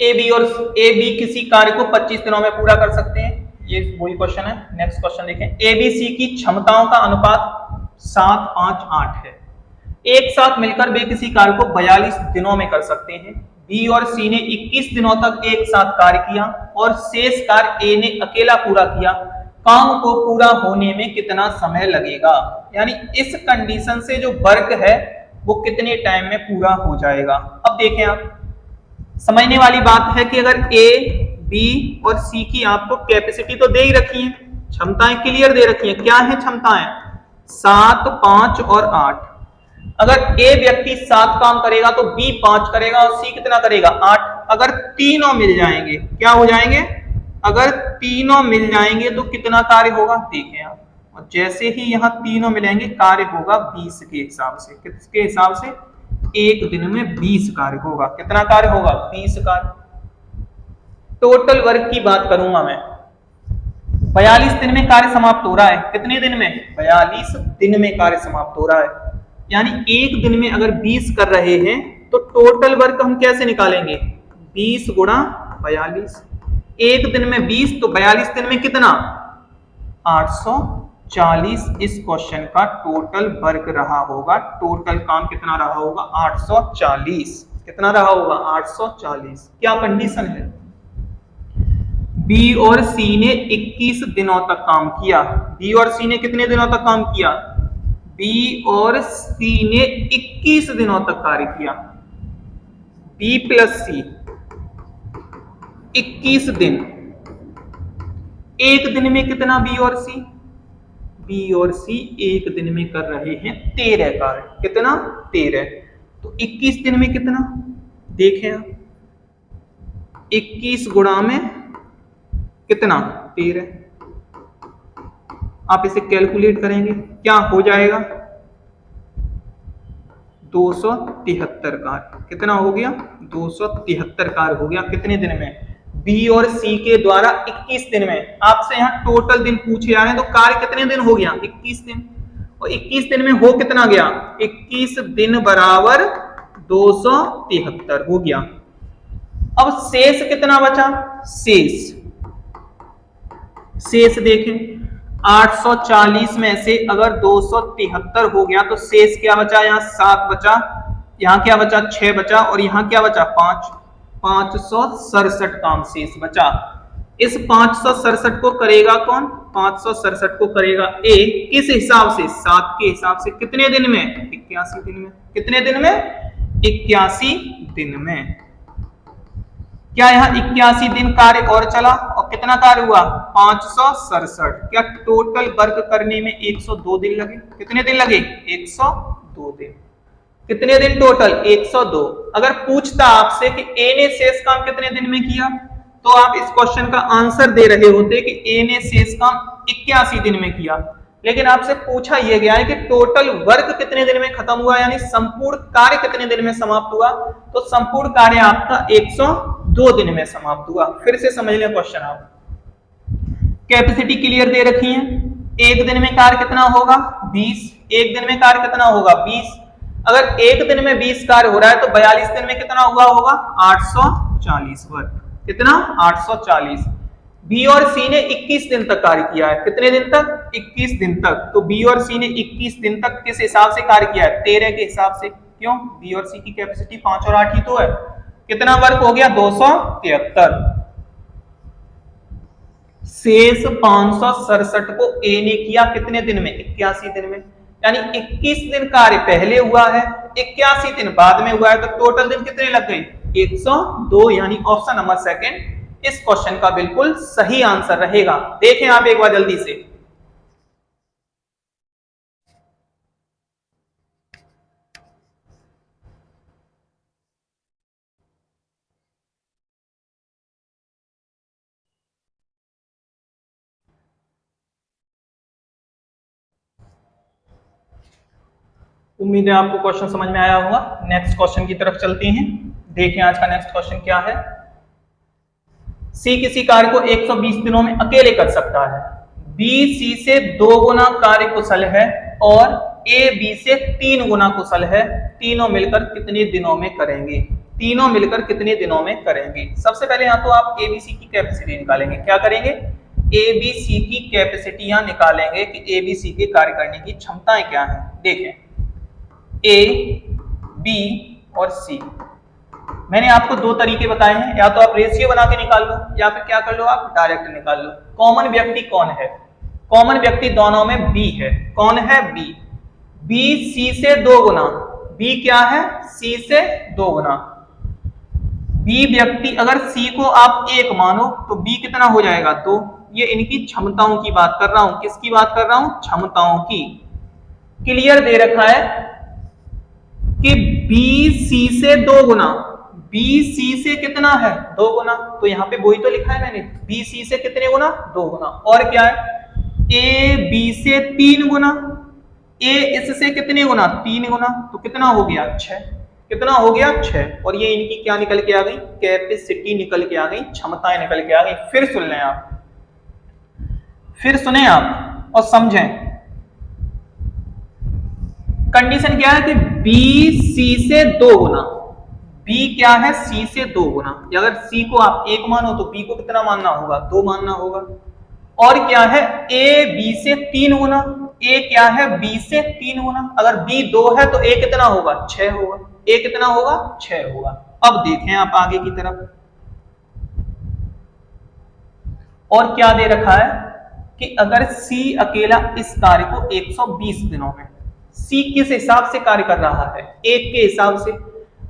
ए बी किसी कार्य को 25 दिनों में पूरा कर सकते हैं, ये वही क्वेश्चन है। नेक्स्ट क्वेश्चन देखें। ए बी सी की क्षमताओं का अनुपात 7, 5, 8 है। एक साथ मिलकर वे किसी कार्य को 42 दिनों में कर सकते हैं। बी और सी ने 21 दिनों तक एक साथ कार्य किया और शेष कार्य ए ने अकेला पूरा किया। काम को पूरा होने में कितना समय लगेगा? यानी इस कंडीशन से जो वर्क है वो कितने टाइम में पूरा हो जाएगा। अब देखें आप, समझने वाली बात है कि अगर ए बी और सी की आपको कैपेसिटी तो दे ही रखी है, क्षमताएं क्लियर दे रखी है। क्या है क्षमताएं? 7, 5 और 8। अगर ए व्यक्ति 7 काम करेगा तो बी 5 करेगा और सी कितना करेगा? 8। अगर तीनों मिल जाएंगे, क्या हो जाएंगे? अगर तीनों मिल जाएंगे तो कितना कार्य होगा? देखें आप, और जैसे ही यहां तीनों मिलेंगे कार्य होगा 20 के हिसाब से। किसके हिसाब से? एक दिन में 20 कार्य होगा। कितना कार्य होगा? 20 कार्य। टोटल वर्क की बात करूंगा मैं, 42 दिन में कार्य समाप्त हो रहा है। कितने दिन में? 42 दिन में कार्य समाप्त हो रहा है। यानी एक दिन में अगर 20 कर रहे हैं तो टोटल वर्क हम कैसे निकालेंगे? 20 गुणा 42। एक दिन में 20 तो 42 दिन में कितना? 840 इस क्वेश्चन का टोटल वर्क रहा होगा। टोटल काम कितना रहा होगा? 840। कितना रहा होगा? 840। क्या कंडीशन है? बी और सी ने 21 दिनों तक काम किया। बी और सी ने कितने दिनों तक काम किया? बी और सी ने 21 दिनों तक कार्य किया। बी प्लस सी 21 दिन। एक दिन में कितना बी और सी? बी और सी एक दिन में कर रहे हैं 13 कार्य। कितना? 13। तो 21 दिन में कितना? देखें आप, 21 गुणा में कितना? 13। आप इसे कैलकुलेट करेंगे, क्या हो जाएगा? 273 कार्य। कितना हो गया? 273 कार्य हो गया। कितने दिन में? बी और सी के द्वारा 21 दिन में। आपसे यहाँ टोटल दिन पूछे जा रहे हैं तो कार्य कितने दिन हो गया? 21 दिन। और 21 दिन में हो कितना गया? 21 दिन बराबर 273 हो गया। अब शेष कितना बचा? शेष देखें, 840 में से अगर 273 हो गया तो शेष क्या बचा? यहाँ 7 बचा, यहाँ क्या बचा? 6 बचा और यहाँ क्या बचा? 5। 567 काम शेष बचा। इस 567 को करेगा कौन? 567 को करेगा ए। किस हिसाब से? 7 के हिसाब से। कितने दिन में? 81 दिन में। कितने दिन में? 81 दिन में। क्या यहाँ 81 दिन कार्य और चला और कितना कार्य हुआ? 567। क्या टोटल वर्क करने में 102 दिन लगे? कितने दिन लगे? 102 दिन। कितने दिन टोटल? 102। अगर पूछता आपसे कि ए ने शेष काम कितने दिन में किया तो आप इस क्वेश्चन का आंसर दे रहे होते कि ए ने शेष काम 81 दिन में किया। लेकिन आपसे पूछा यह गया है कि टोटल वर्क कितने दिन में खत्म हुआ, यानी संपूर्ण कार्य कितने दिन में समाप्त हुआ। तो संपूर्ण कार्य आपका 102 दिन में समाप्त हुआ। फिर से समझ लें क्वेश्चन आप। कैपेसिटी क्लियर दे रखी है। एक दिन में कार्य कितना होगा? 20। एक दिन में कार्य कितना होगा? 20। अगर एक दिन में 20 कार्य हो रहा है तो 42 दिन में कितना हुआ होगा? 840 वर्क। कितना? 840। बी और सी ने 21 दिन तक कार्य किया है। कितने दिन तक? 21 दिन तक। तो बी और सी ने 21 दिन तक किस हिसाब से कार्य किया है? 13 के हिसाब से। क्यों? बी और सी की कैपेसिटी 5 और 8 ही तो है। कितना वर्क हो गया? 273। शेष 567 को ए ने किया कितने दिन में? 81 दिन में। यानी 21 दिन कार्य पहले हुआ है, 81 दिन बाद में हुआ है, तो टोटल दिन कितने लग गए? 102। यानी ऑप्शन नंबर सेकंड इस क्वेश्चन का बिल्कुल सही आंसर रहेगा। देखें आप एक बार जल्दी से। उम्मीद है आपको क्वेश्चन समझ में आया होगा। नेक्स्ट क्वेश्चन की तरफ चलते हैं। देखें आज का नेक्स्ट क्वेश्चन क्या है। सी किसी कार्य को 120 दिनों में अकेले कर सकता है, बी सी से 2 गुना कार्य कुशल है और ए बी से 3 गुना कुशल है, तीनों मिलकर कितने दिनों में करेंगे? तीनों मिलकर कितने दिनों में करेंगे? सबसे पहले यहाँ तो आप एबीसी की कैपेसिटी निकालेंगे। क्या करेंगे? एबीसी की कैपेसिटी यहाँ निकालेंगे कि एबीसी के कार्य करने की क्षमताएं क्या हैं। देखें, ए, बी और सी, मैंने आपको दो तरीके बताए हैं, या तो आप रेशियो बना के निकाल लो या फिर क्या कर लो, आप डायरेक्ट निकाल लो। कॉमन व्यक्ति कौन है? कॉमन व्यक्ति दोनों में बी है। कौन है? बी। बी सी से 2 गुना, बी क्या है? सी से 2 गुना। बी व्यक्ति, अगर सी को आप 1 मानो तो बी कितना हो जाएगा? 2। ये इनकी क्षमताओं की बात कर रहा हूं। किसकी बात कर रहा हूं? क्षमताओं की। क्लियर दे रखा है कि बी सी से 2 गुना, बी सी से कितना है? 2 गुना, तो यहां पे वही तो लिखा है मैंने, बी सी से कितने गुना? 2 गुना। और क्या है? ए बी से 3 गुना, ए इससे कितने गुना? 3 गुना, तो कितना हो गया? 6। कितना हो गया? 6। और ये इनकी क्या निकल के आ गई? कैपेसिटी निकल के आ गई, क्षमताएं निकल के आ गई। फिर सुन लें आप, फिर सुने आप और समझें। कंडीशन क्या है कि बी सी से 2 गुना, बी क्या है? सी से 2 गुना। अगर सी को आप 1 मानो तो बी को कितना मानना होगा? 2 मानना होगा। और क्या है? ए बी से 3 गुना, ए क्या है? बी से 3 गुना। अगर बी 2 है तो ए कितना होगा? 6 होगा। ए कितना होगा? 6 होगा। अब देखें आप आगे की तरफ, और क्या दे रखा है कि अगर सी अकेला इस कार्य को 120 दिनों में, सी किस हिसाब से कार्य कर रहा है? 1 के हिसाब से।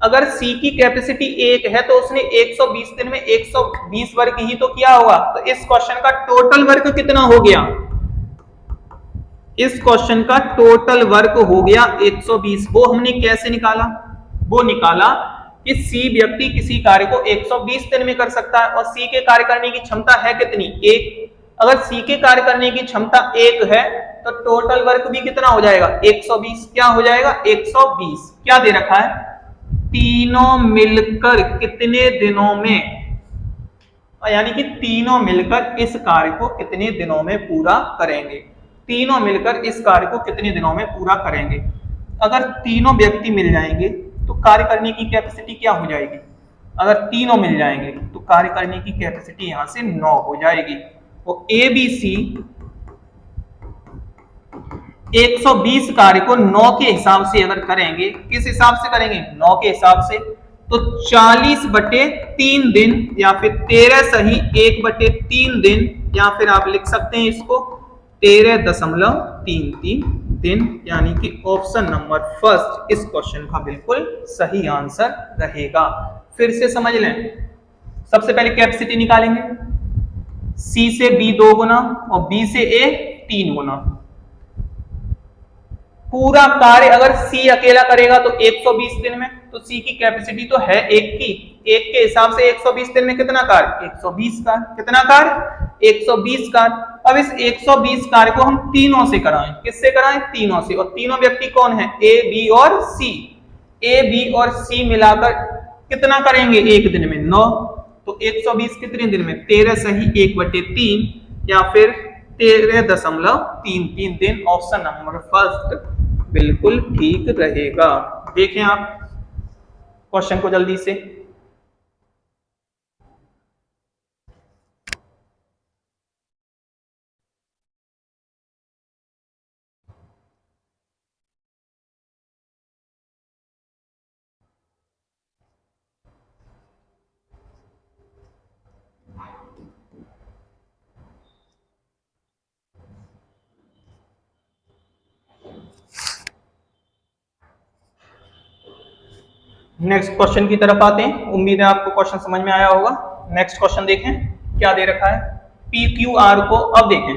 अगर सी की कैपेसिटी 1 है तो उसने 120 दिन में 120 वर्ग ही तो किया होगा। तो इस क्वेश्चन का टोटल वर्क कितना हो गया? इस क्वेश्चन का टोटल वर्क हो गया 120। वो हमने कैसे निकाला? वो निकाला कि सी व्यक्ति किसी कार्य को 120 दिन में कर सकता है और सी के कार्य करने की क्षमता है कितनी? 1। अगर सी के कार्य करने की क्षमता 1 है तो टोटल वर्क भी कितना हो जाएगा? 120। क्या हो जाएगा? 120। क्या दे रखा है? तीनों मिलकर कितने दिनों में, यानी कि तीनों मिलकर इस कार्य को कितने दिनों में पूरा करेंगे? तीनों मिलकर इस कार्य को कितने दिनों में पूरा करेंगे? अगर तीनों व्यक्ति मिल जाएंगे तो कार्य करने की कैपेसिटी क्या हो जाएगी? अगर तीनों मिल जाएंगे तो कार्य करने की कैपेसिटी यहां से 9 हो जाएगी। तो ए बी सी 120 कार्य को 9 के हिसाब से अगर करेंगे, किस हिसाब से करेंगे? 9 के हिसाब से, तो 40/3 दिन या फिर 13 सही 1/3 दिन, या फिर आप लिख सकते हैं इसको 13.33 दिन, यानी कि ऑप्शन नंबर फर्स्ट इस क्वेश्चन का बिल्कुल सही आंसर रहेगा। फिर से समझ लें, सबसे पहले कैपेसिटी निकालेंगे। सी से बी 2 गुना और बी से ए 3 गुना। पूरा कार्य अगर सी अकेला करेगा तो 120 दिन में, तो सी की कैपेसिटी तो है 1 की, 1 के हिसाब से 120 दिन में कितना कार्य? 120 कार्य। कितना कार्य? 120 कार्य। अब इस 120 कार्य को हम तीनों से कराएं। किससे कराएं? तीनों से। और तीनों व्यक्ति कौन है? ए बी और सी। ए बी और सी मिलाकर कितना करेंगे एक दिन में? 9। तो 120 कितने दिन में? 13 सही 1/3 या फिर 13.33 दिन। ऑप्शन नंबर फर्स्ट बिल्कुल ठीक रहेगा। देखें आप क्वेश्चन को जल्दी से। नेक्स्ट क्वेश्चन की तरफ आते हैं। उम्मीद है आपको क्वेश्चन समझ में आया होगा। नेक्स्ट क्वेश्चन देखें क्या दे रखा है। पी क्यू आर को, अब देखें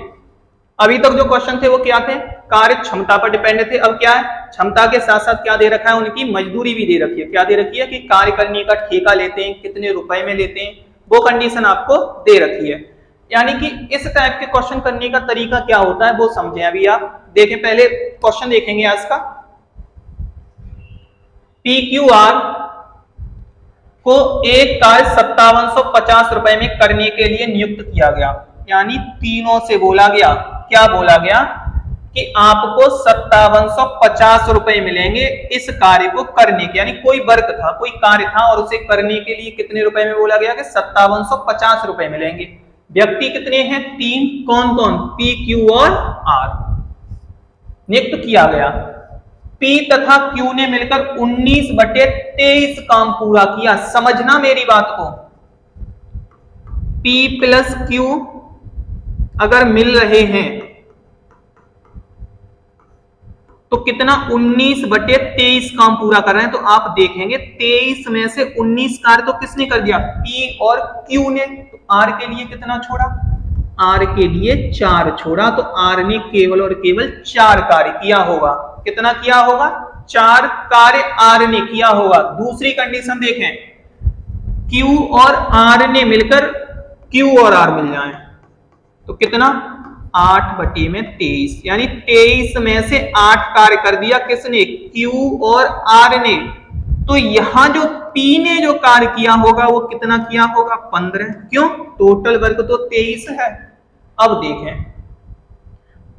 अभी तक जो क्वेश्चन थे वो क्या थे? कार्य क्षमता पर डिपेंड थे। अब क्या है? क्षमता के साथ साथ क्या दे रखा है? उनकी मजदूरी भी दे रखी है। क्या दे रखी है? कि कार्य करने का ठेका लेते हैं, कितने रुपए में लेते हैं, वो कंडीशन आपको दे रखी है। यानी कि इस टाइप के क्वेश्चन करने का तरीका क्या होता है वो समझें। अभी आप देखें, पहले क्वेश्चन देखेंगे आज का। पी क्यू आर को एक कार्य 5750 रुपए में करने के लिए नियुक्त किया गया। यानी तीनों से बोला गया, क्या बोला गया कि आपको 5750 रुपए मिलेंगे इस कार्य को करने के, यानी कोई वर्क था, कोई कार्य था और उसे करने के लिए कितने रुपए में बोला गया कि 5750 रुपए मिलेंगे। व्यक्ति कितने हैं? 3। कौन कौन? पी, क्यू और आर नियुक्त किया गया। P तथा Q ने मिलकर 19/23 काम पूरा किया। समझना मेरी बात को, P प्लस Q अगर मिल रहे हैं तो कितना? 19/23 काम पूरा कर रहे हैं। तो आप देखेंगे 23 में से 19 कार्य तो किसने कर दिया? P और Q ने। तो R के लिए कितना छोड़ा? R के लिए 4 छोड़ा। तो R ने केवल और केवल 4 कार्य किया होगा। कितना किया होगा? 4 कार्य R ने किया होगा। दूसरी कंडीशन देखें, Q और R ने मिलकर Q और R मिल जाए तो कितना? 8/23, यानी 23 में से 8 कार्य कर दिया किसने? Q और R ने। तो यहां जो P ने जो कार्य किया होगा वो कितना किया होगा? 15। क्यों? टोटल वर्क तो 23 है। अब देखें,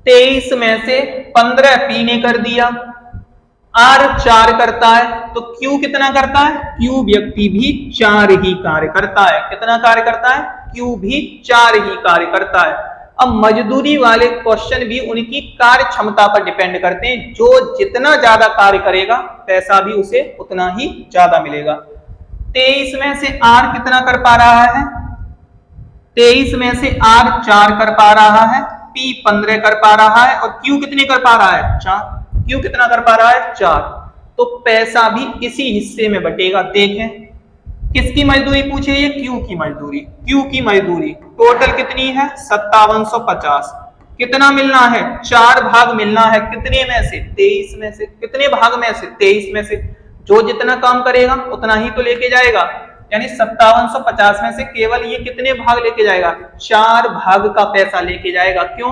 23 में से 15 P ने कर दिया, R 4 करता है, तो Q कितना करता है? Q व्यक्ति भी 4 ही कार्य करता है। कितना कार्य करता है? Q भी 4 ही कार्य करता है। अब मजदूरी वाले क्वेश्चन भी उनकी कार्य क्षमता पर डिपेंड करते हैं। जो जितना ज्यादा कार्य करेगा पैसा भी उसे उतना ही ज्यादा मिलेगा। 23 में से R कितना कर पा रहा है? 23 में से R 4 कर पा रहा है, P 15 कर पा रहा है और Q कितने कर पा रहा है? 4। Q कितना कर पा रहा है? 4। तो पैसा भी इसी हिस्से में बटेगा। देखें किसकी मजदूरी पूछी है? Q की मजदूरी। Q की मजदूरी टोटल कितनी है? 5750। कितना मिलना है? 4 भाग मिलना है। कितने में से? 23 में से। कितने भाग में से? 23 में से। जो जितना काम करेगा उतना ही तो लेके जाएगा। यानी 5750 में से केवल ये कितने भाग लेके जाएगा? 4 भाग का पैसा लेके जाएगा। क्यों?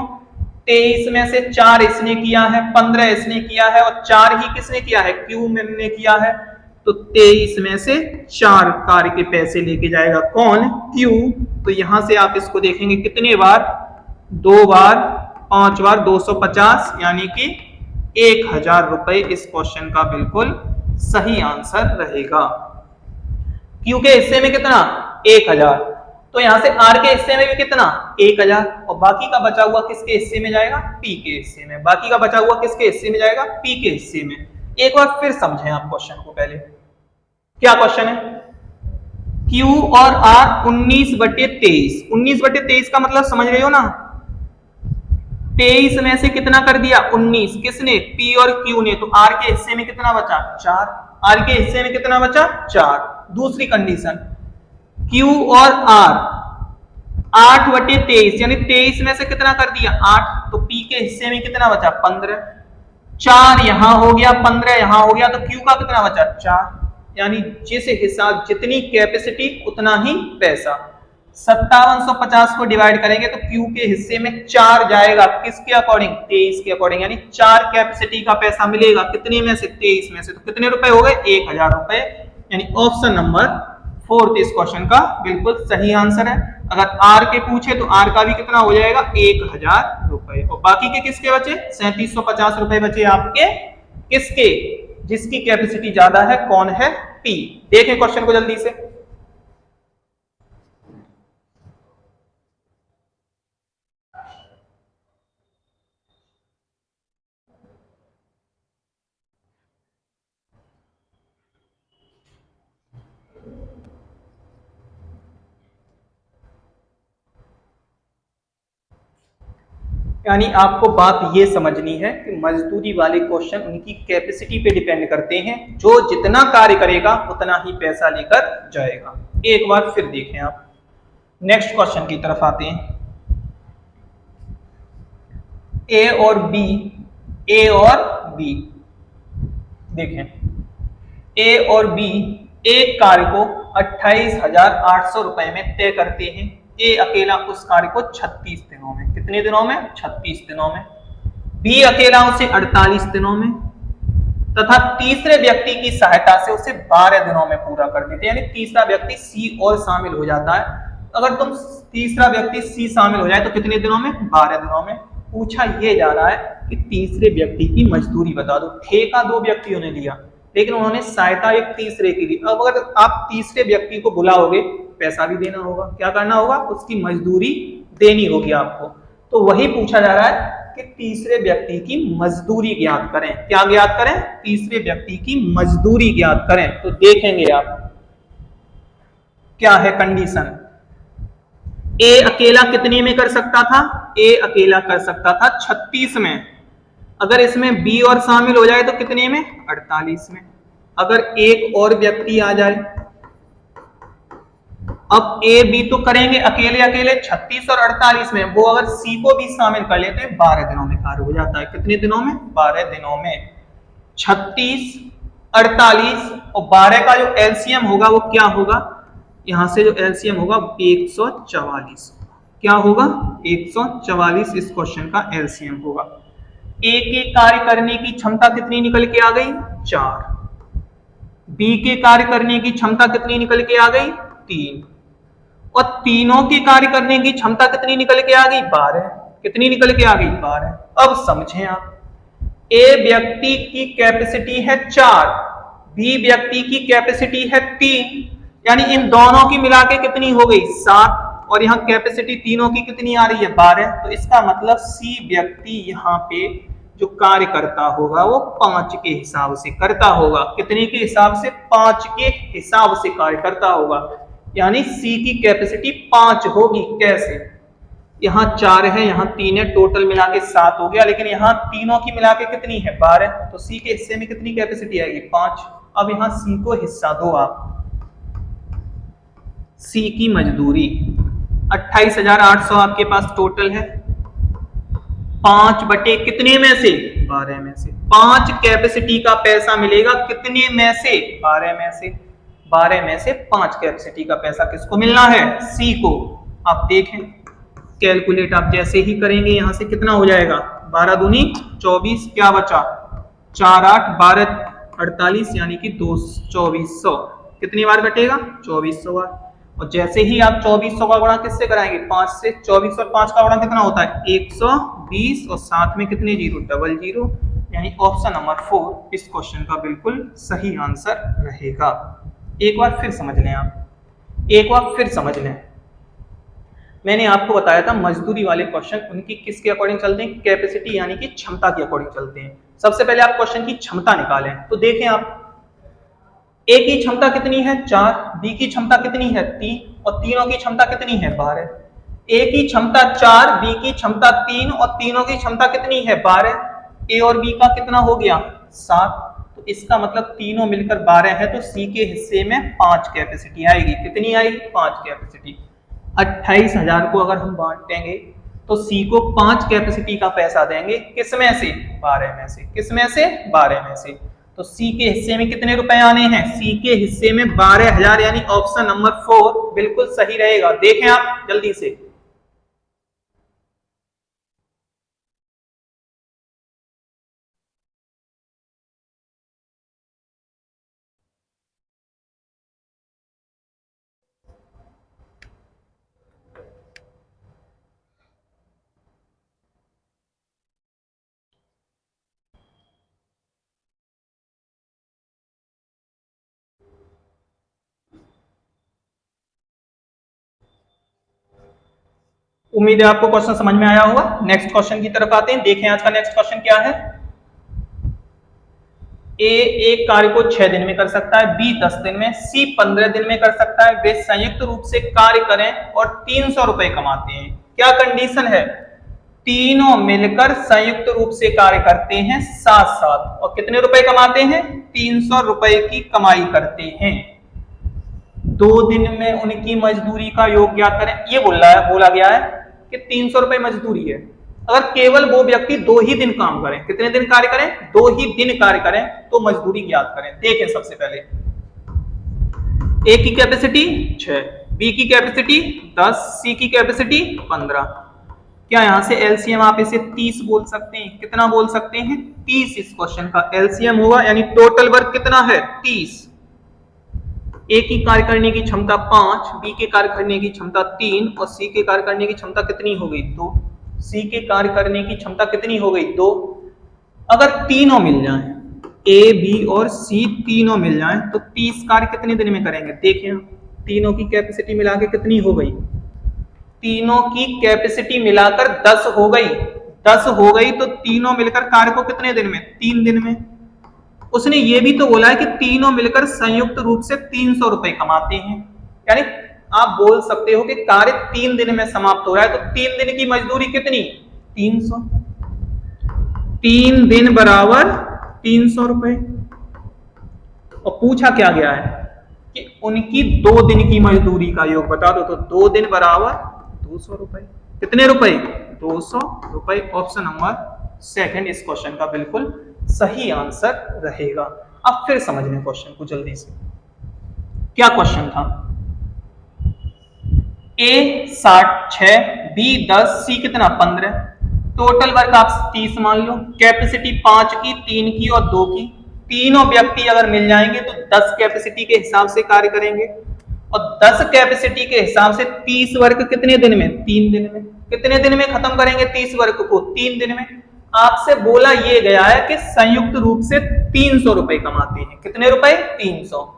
23 में से 4 इसने किया है, 15 इसने किया है और 4 ही किसने किया है? Q ने किया है। तो 23 में से 4 कार्य के पैसे लेके जाएगा। कौन? Q। तो यहां से आप इसको देखेंगे कितने बार? 2 बार, 5 बार, 250, यानी कि 1000 रुपए इस क्वेश्चन का बिल्कुल सही आंसर रहेगा। Q के हिस्से में कितना? 1000। तो यहां से R के हिस्से में भी कितना? 1000 और बाकी का बचा हुआ किसके हिस्से में जाएगा? P के हिस्से में। बाकी का बचा हुआ किसके हिस्से में जाएगा? P के हिस्से में। एक बार फिर समझें आप क्वेश्चन को। पहले क्या क्वेश्चन है? Q और R 19/23। 19/23 का मतलब समझ रहे हो ना? 23 में से कितना कर दिया? 19। किसने? P और Q ने। तो R के हिस्से में कितना बचा? 4। R के हिस्से में कितना बचा? 4। दूसरी कंडीशन, Q और R 8/23, यानी 23 में से कितना कर दिया? 8। तो P के हिस्से में कितना बचा? 15। 4 यहां हो गया, 15 यहां हो गया, तो Q का कितना बचा? 4। यानी जिस हिसाब जितनी कैपेसिटी उतना ही पैसा। 5750 को डिवाइड करेंगे तो Q के हिस्से में 4 जाएगा। किसके अकॉर्डिंग? 23 के अकॉर्डिंग। यानी 4 कैपेसिटी का पैसा मिलेगा। कितने में से? 23 में से। तो कितने रुपए हो गए? 1000 रुपए। यानी ऑप्शन नंबर 4 इस क्वेश्चन का बिल्कुल सही आंसर है। अगर R के पूछे तो R का भी कितना हो जाएगा? 1000 रुपए। और बाकी के किसके बचे? 3750 रुपए बचे आपके। किसके? जिसकी कैपेसिटी ज्यादा है। कौन है? P। देखें क्वेश्चन को जल्दी से। यानी आपको बात ये समझनी है कि मजदूरी वाले क्वेश्चन उनकी कैपेसिटी पे डिपेंड करते हैं। जो जितना कार्य करेगा उतना ही पैसा लेकर जाएगा। एक बार फिर देखें आप। नेक्स्ट क्वेश्चन की तरफ आते हैं। A और B, A और B देखें, A और B एक कार्य को 28,800 रुपए में तय करते हैं। A अकेला उस कार्य को 36 दिनों में। कितने दिनों में? 36 दिनों में। B अकेला उसे 48 दिनों में तथा तीसरे व्यक्ति की सहायता से उसे 12 दिनों में पूरा कर देते हैं। यानी तीसरा व्यक्ति सी और शामिल हो जाता है। अगर तुम तीसरा व्यक्ति सी शामिल हो जाए तो कितने दिनों में? 12 दिनों में। पूछा ये जा रहा है कि तीसरे व्यक्ति की मजदूरी बता दो। ठेका 2 व्यक्तियों ने लिया, लेकिन उन्होंने सहायता एक तीसरे की ली। अब अगर आप तीसरे व्यक्ति को बुलाओगे, पैसा भी देना होगा। क्या करना होगा? उसकी मजदूरी देनी होगी आपको। तो वही पूछा जा रहा है कि तीसरे व्यक्ति की मजदूरी ज्ञात करें। क्या ज्ञात करें? तीसरे व्यक्ति की मजदूरी ज्ञात करें। तो देखेंगे आप क्या है कंडीशन। ए अकेला कितने में कर सकता था? ए अकेला कर सकता था 36 में। अगर इसमें बी और शामिल हो जाए तो कितने में? 48 में। अगर एक और व्यक्ति आ जाए, अब ए बी तो करेंगे अकेले अकेले 36 और 48 में, वो अगर सी को भी शामिल कर लेते हैं 12 दिनों में कार्य हो जाता है। कितने दिनों में? 12 दिनों में। 36, 48 और 12 का जो एलसीएम होगा वो क्या होगा? यहां से जो एलसीएम होगा 144। क्या होगा? 144 इस क्वेश्चन का एलसीएम होगा। ए के कार्य करने की क्षमता कितनी निकल के आ गई? 4। बी के कार्य करने की क्षमता कितनी निकल के आ गई? 3। और तीनों के कार्य करने की क्षमता कितनी निकल के आ गई? 12। कितनी निकल के आ गई? 12। अब समझें आप, ए व्यक्ति की कैपेसिटी है 4, बी व्यक्ति की कैपेसिटी है 3, यानी इन दोनों की मिला के कितनी हो गई? 7। और यहाँ कैपेसिटी तीनों की कितनी आ रही है? 12। तो इसका मतलब सी व्यक्ति यहाँ पे जो कार्य करता होगा वो 5 के हिसाब से करता होगा। कितने के हिसाब से? 5 के हिसाब से कार्य करता होगा। यानी सी की कैपेसिटी 5 होगी। कैसे? यहाँ 4 है, यहाँ 3 है, टोटल मिला के 7 हो गया, लेकिन यहाँ तीनों की मिला के कितनी है? 12। तो सी के हिस्से में कितनी कैपेसिटी आएगी? 5। अब यहाँ सी को हिस्सा दो आप। सी की मजदूरी 28,800 आपके पास टोटल है। 5 बटे कितने में से? 12 में से। 5 कैपेसिटी का पैसा मिलेगा कितने में से? 12 में से। 12 में से 5 कैपेसिटी का पैसा किसको मिलना है? सी को। आप देखें कैलकुलेट आप जैसे ही करेंगे यहां से कितना हो जाएगा? 12 दूनी 24, क्या बचा? 4 8 12 48, यानी कि 2400। कितनी बार कटेगा? 2400 बार। और जैसे ही आप 2400 का गुणा किससे कराएंगे? 5 से। 24 और 5 का गुणा कितना होता है? 120 और साथ में कितने जीरो? Double zero. यानी ऑप्शन नंबर 4 इस क्वेश्चन का बिल्कुल सही आंसर रहेगा। एक बार फिर समझ लें आप, एक बार फिर समझ लें। मैंने आपको बताया था मजदूरी वाले क्वेश्चन उनकी किसके अकॉर्डिंग चलते हैं? कैपेसिटी यानी कि क्षमता के अकॉर्डिंग चलते हैं। सबसे पहले आप क्वेश्चन की क्षमता निकालें। तो देखें आप, ए की क्षमता कितनी है? 4, बी की क्षमता कितनी है? 3 और तीनों की क्षमता कितनी है? 12। ए की क्षमता 4, बी की क्षमता 3 और तीनों की क्षमता कितनी है? 12। ए और बी का कितना हो गया? 7। तो इसका मतलब तीनों मिलकर 12 है, तो सी के हिस्से में 5 कैपेसिटी आएगी। कितनी आएगी? 5 कैपेसिटी। 28,000 को अगर हम बांटेंगे तो सी को 5 कैपेसिटी का पैसा देंगे। किस में से? 12 में से। किस में से? 12 में से। तो सी के हिस्से में कितने रुपए आने हैं? सी के हिस्से में 12,000, यानी ऑप्शन नंबर 4 बिल्कुल सही रहेगा। देखें आप जल्दी से। उम्मीद है आपको क्वेश्चन समझ में आया होगा। नेक्स्ट क्वेश्चन की तरफ आते हैं। देखें आज का नेक्स्ट क्वेश्चन क्या है। ए एक कार्य को 6 दिन में कर सकता है, बी 10 दिन में, सी 15 दिन में कर सकता है। वे संयुक्त रूप से कार्य करें और 300 रुपए कमाते हैं। क्या कंडीशन है? तीनों मिलकर संयुक्त रूप से कार्य करते हैं साथ साथ और कितने रुपए कमाते हैं? 300 रुपए की कमाई करते हैं। 2 दिन में उनकी मजदूरी का योग ज्ञात करें। ये बोला गया है कि 300 रुपए मजदूरी है। अगर केवल वो व्यक्ति 2 ही दिन काम करें, कितने दिन कार्य करें? 2 ही दिन कार्य करें, तो मजदूरी ज्ञात करें। देखें सबसे पहले, ए की कैपेसिटी 6, बी की कैपेसिटी 10, सी की कैपेसिटी 15। क्या यहां से एलसीएम आप इसे 30 बोल सकते हैं? कितना बोल सकते हैं? 30 इस क्वेश्चन का एलसीएम होगा, यानी टोटल वर्क कितना है? 30। ए की कार्य करने की क्षमता 5, बी के कार्य करने की क्षमता 3 और सी के कार्य करने की क्षमता कितनी हो गई? 2। सी के कार्य करने की क्षमता कितनी हो गई? 2। अगर तीनों मिल जाएं, ए बी और सी तीनों मिल जाएं, तो 30 कार्य कितने दिन में करेंगे? देखें, तीनों की कैपेसिटी मिला के कितनी हो गई? तीनों की कैपेसिटी मिलाकर 10 हो गई। 10 हो गई तो तीनों मिलकर कार्य को कितने दिन में? 3 दिन में। उसने ये भी तो बोला है कि तीनों मिलकर संयुक्त रूप से 300 रुपए कमाते हैं, यानी आप बोल सकते हो कि कार्य 3 दिन में समाप्त हो रहा है, तो 3 दिन की मजदूरी कितनी? 300। 3 दिन बराबर 300 रुपए। और पूछा क्या गया है कि उनकी 2 दिन की मजदूरी का योग बता दो, तो 2 दिन बराबर 200 रुपए। कितने रुपए? 200 रुपए। ऑप्शन नंबर सेकंड इस क्वेश्चन का बिल्कुल सही आंसर रहेगा। अब फिर समझने क्वेश्चन को जल्दी से। क्या क्वेश्चन था? ए 66, बी 10, सी कितना? 15। टोटल वर्क आप 30 मान लो, कैपेसिटी 5 की, 3 की और 2 की। तीनों व्यक्ति अगर मिल जाएंगे तो 10 कैपेसिटी के हिसाब से कार्य करेंगे, और 10 कैपेसिटी के हिसाब से 30 वर्क कितने दिन में? 3 दिन में। कितने दिन में खत्म करेंगे 30 वर्क को? 3 दिन में। आपसे बोला ये गया है कि संयुक्त रूप से 300 रुपए कमाते हैं। कितने रुपए? 300।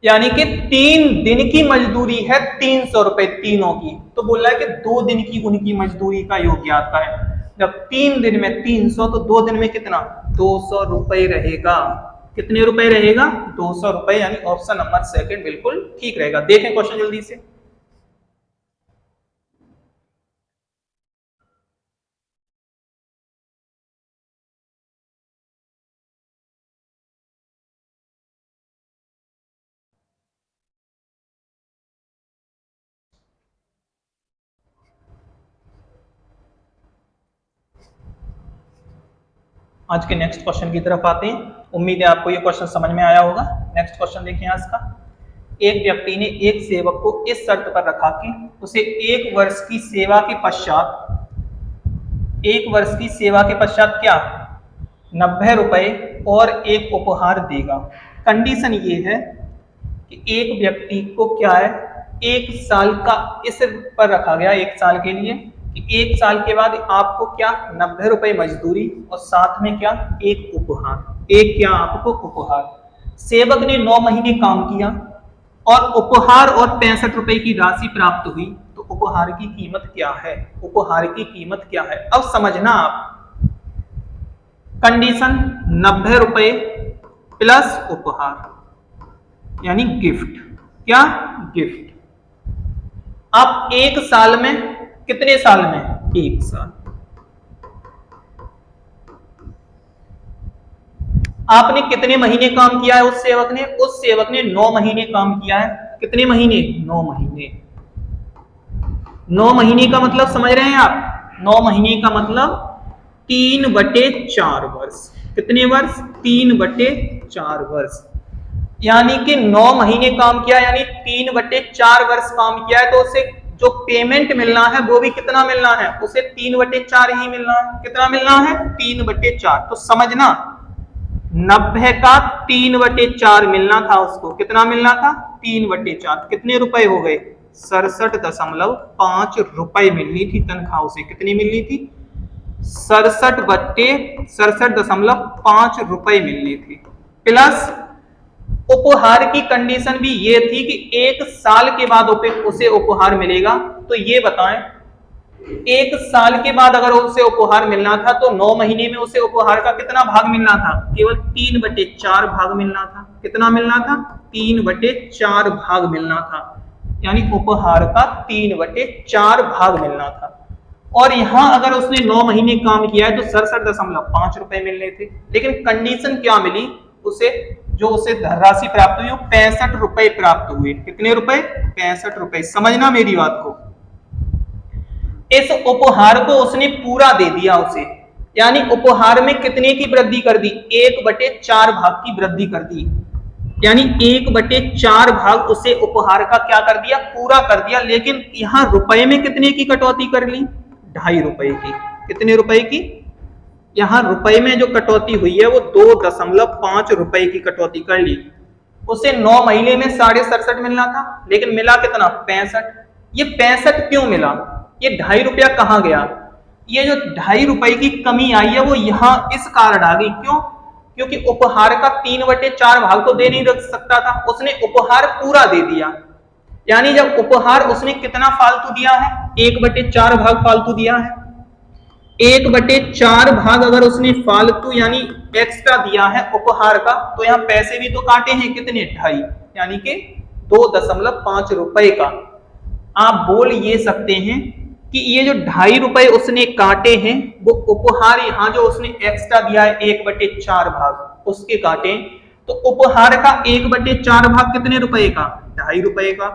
यानी कि 3 दिन की मजदूरी है 300 रुपए तीनों की। तो बोला है कि 2 दिन की उनकी मजदूरी का योग ज्ञात करें। जब 3 दिन में 300 तो 2 दिन में कितना? 200 रुपए रहेगा। कितने रुपए रहेगा? 200 रुपए। यानी ऑप्शन नंबर सेकंड बिल्कुल ठीक रहेगा। देखें क्वेश्चन जल्दी से। आज के नेक्स्ट क्वेश्चन की तरफ आते हैं। उम्मीद है आपको ये क्वेश्चन समझ में आया होगा। नेक्स्ट क्वेश्चन देखिए आज का। एक व्यक्ति ने एक सेवक को इस शर्त पर रखा कि उसे 1 वर्ष की सेवा के पश्चात 1 वर्ष की सेवा के पश्चात क्या? 90 रुपए और एक उपहार देगा। कंडीशन ये है कि एक व्यक्ति को क्या है, 1 साल का इस पर रखा गया, 1 साल के लिए, कि 1 साल के बाद आपको क्या? 90 रुपए मजदूरी और साथ में क्या? एक उपहार। एक क्या? आपको उपहार। सेवक ने 9 महीने काम किया और उपहार और 65 रुपए की राशि प्राप्त हुई, तो उपहार की कीमत क्या है? उपहार की कीमत क्या है? अब समझना आप। कंडीशन 90 रुपए प्लस उपहार यानी गिफ्ट। क्या? गिफ्ट। अब 1 साल में, कितने साल में? 1 साल। आपने कितने महीने काम किया है? उस सेवक ने 9 महीने काम किया है। कितने महीने? 9 महीने। 9 महीने का मतलब समझ रहे हैं आप? 9 महीने का मतलब 3/4 वर्ष। कितने वर्ष? 3/4 वर्ष। यानी कि 9 महीने काम किया, यानी 3/4 वर्ष काम किया है, तो उसे जो पेमेंट मिलना है वो भी कितना मिलना है? उसे 3/4 ही मिलना है। कितना मिलना है? 3/4। तो समझना 90 का 3/4 मिलना था उसको। कितना मिलना था? 3/4। कितने रुपए हो गए? 67.5 रुपए मिलनी थी तनख्वाह उसे। कितनी मिलनी थी? 67/5 रुपए मिलनी थी। प्लस उपहार की कंडीशन भी ये थी कि 1 साल के बाद उसे उपहार मिलेगा। तो ये बताएं, 1 साल के बाद अगर उसे उपहार मिलना था तो 9 महीने में उसे उपहार का कितना भाग मिलना था? केवल 3/4 भाग मिलना था। कितना मिलना था? 3/4 भाग मिलना था। यानी उपहार का 3/4 भाग मिलना था। और यहां अगर उसने 9 महीने काम किया है तो 67.5 रुपए मिलने थे। लेकिन कंडीशन क्या मिली उसे? जो उसे धनराशि प्राप्त हुई वो 65 रुपए प्राप्त हुए। कितने रुपए? 65 रुपए। समझना मेरी बात को। इस उपहार को उसने पूरा दे दिया उसे, यानी उपहार में कितने की वृद्धि कर दी? 1/4 भाग की वृद्धि कर दी। यानी 1/4 भाग उसे उपहार का क्या कर दिया, पूरा कर दिया। लेकिन यहां रुपए में कितने की कटौती कर ली, 2.5 रुपए की। कितने रुपए की, यहां रुपए में जो कटौती हुई है वो 2.5 रुपए की कटौती कर ली। उसे 9 महीने में 67.5 मिलना था, लेकिन मिला कितना, 65। ये 65 क्यों मिला, ये 2.5 रुपया कहां गया, ये जो 2.5 रुपए की कमी आई है वो यहां इस कारण आ गई। क्यों, क्योंकि उपहार का 3/4 भाग तो दे नहीं रख सकता था, उसने उपहार पूरा दे दिया। यानी जब उपहार उसने कितना फालतू दिया है, 1/4 भाग फालतू दिया है। 1/4 भाग अगर उसने फालतू यानी एक्स्ट्रा दिया है उपहार का, तो यहाँ पैसे भी तो काटे हैं, कितने, 2.5, यानी कि 2.5 रुपए का। आप बोल ये सकते हैं कि ये जो 2.5 रुपए उसने काटे हैं वो उपहार यहाँ जो उसने एक्स्ट्रा दिया है 1/4 भाग उसके काटे, तो उपहार का 1/4 भाग कितने रुपए का, 2.5 रुपए का।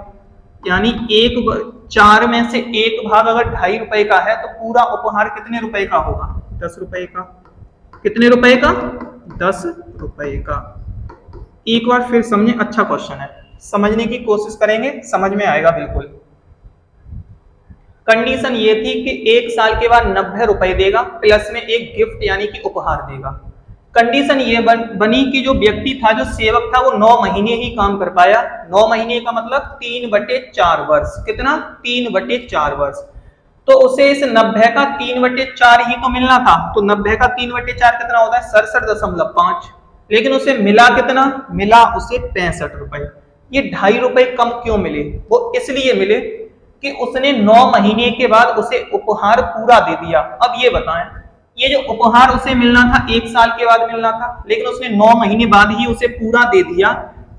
यानी 1/4 में से 1 भाग अगर 2.5 रुपए का है तो पूरा उपहार कितने रुपए का होगा, 10 रुपए का। कितने रुपए का, 10 रुपए का। एक बार फिर समझे, अच्छा क्वेश्चन है, समझने की कोशिश करेंगे, समझ में आएगा बिल्कुल। कंडीशन ये थी कि 1 साल के बाद 90 रुपए देगा, प्लस में एक गिफ्ट यानी कि उपहार देगा। कंडीशन ये बनी कि जो व्यक्ति था, जो सेवक था, वो 9 महीने ही काम कर पाया। 9 महीने का मतलब 3/4 वर्ष। कितना, 3/4 वर्ष। तो उसे इस 90 का 3/4 ही तो मिलना था, तो 90 का 3/4 कितना होता है, 67.5। लेकिन उसे मिला कितना, मिला उसे 65 रुपए। ये 2.5 रुपए कम क्यों मिले, वो इसलिए मिले कि उसने 9 महीने के बाद उसे उपहार पूरा दे दिया। अब ये बताएं, ये जो उपहार उसे मिलना था 1 साल के बाद मिलना था, लेकिन उसने 9 महीने बाद ही उसे पूरा दे दिया।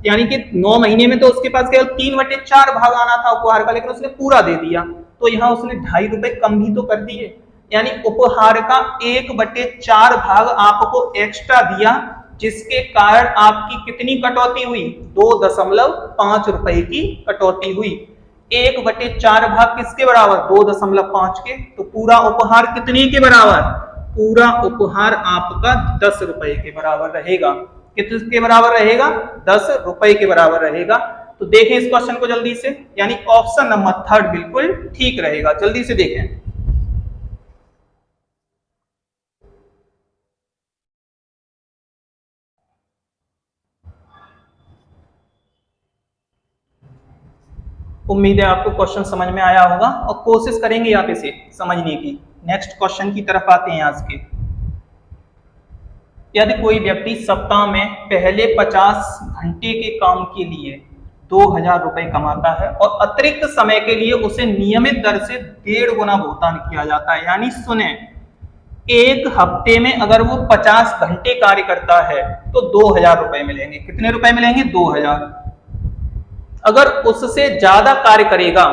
यानी कि 9 महीने में तो उसके पास केवल 3/4 भाग आना था उपहार का, लेकिन उसने पूरा दे दिया, तो यहाँ उसने 2.5 रुपए कम भी तो कर दिए। यानी उपहार का 1/4 भाग आपको एक्स्ट्रा दिया, जिसके कारण आपकी कितनी कटौती हुई, 2.5 रुपए की कटौती हुई। 1/4 भाग किसके बराबर, 2.5 के, तो पूरा उपहार कितने के बराबर, पूरा उपहार आपका 10 रुपए के बराबर रहेगा। किसके बराबर रहेगा, 10 रुपए के बराबर रहेगा। तो देखें इस क्वेश्चन को जल्दी से, यानी ऑप्शन नंबर 3 बिल्कुल ठीक रहेगा। जल्दी से देखें, उम्मीद है आपको क्वेश्चन समझ में आया होगा और कोशिश करेंगे आप इसे समझने की। नेक्स्ट क्वेश्चन की तरफ आते हैं आज के। यदि कोई व्यक्ति सप्ताह में पहले 50 घंटे के काम के लिए 2000 रुपए कमाता है और अतिरिक्त समय के लिए उसे नियमित दर से 1.5 गुना भुगतान किया जाता है। यानी सुने, एक हफ्ते में अगर वो 50 घंटे कार्य करता है तो 2000 रुपए मिलेंगे। कितने रुपए मिलेंगे, 2000। अगर उससे ज्यादा कार्य करेगा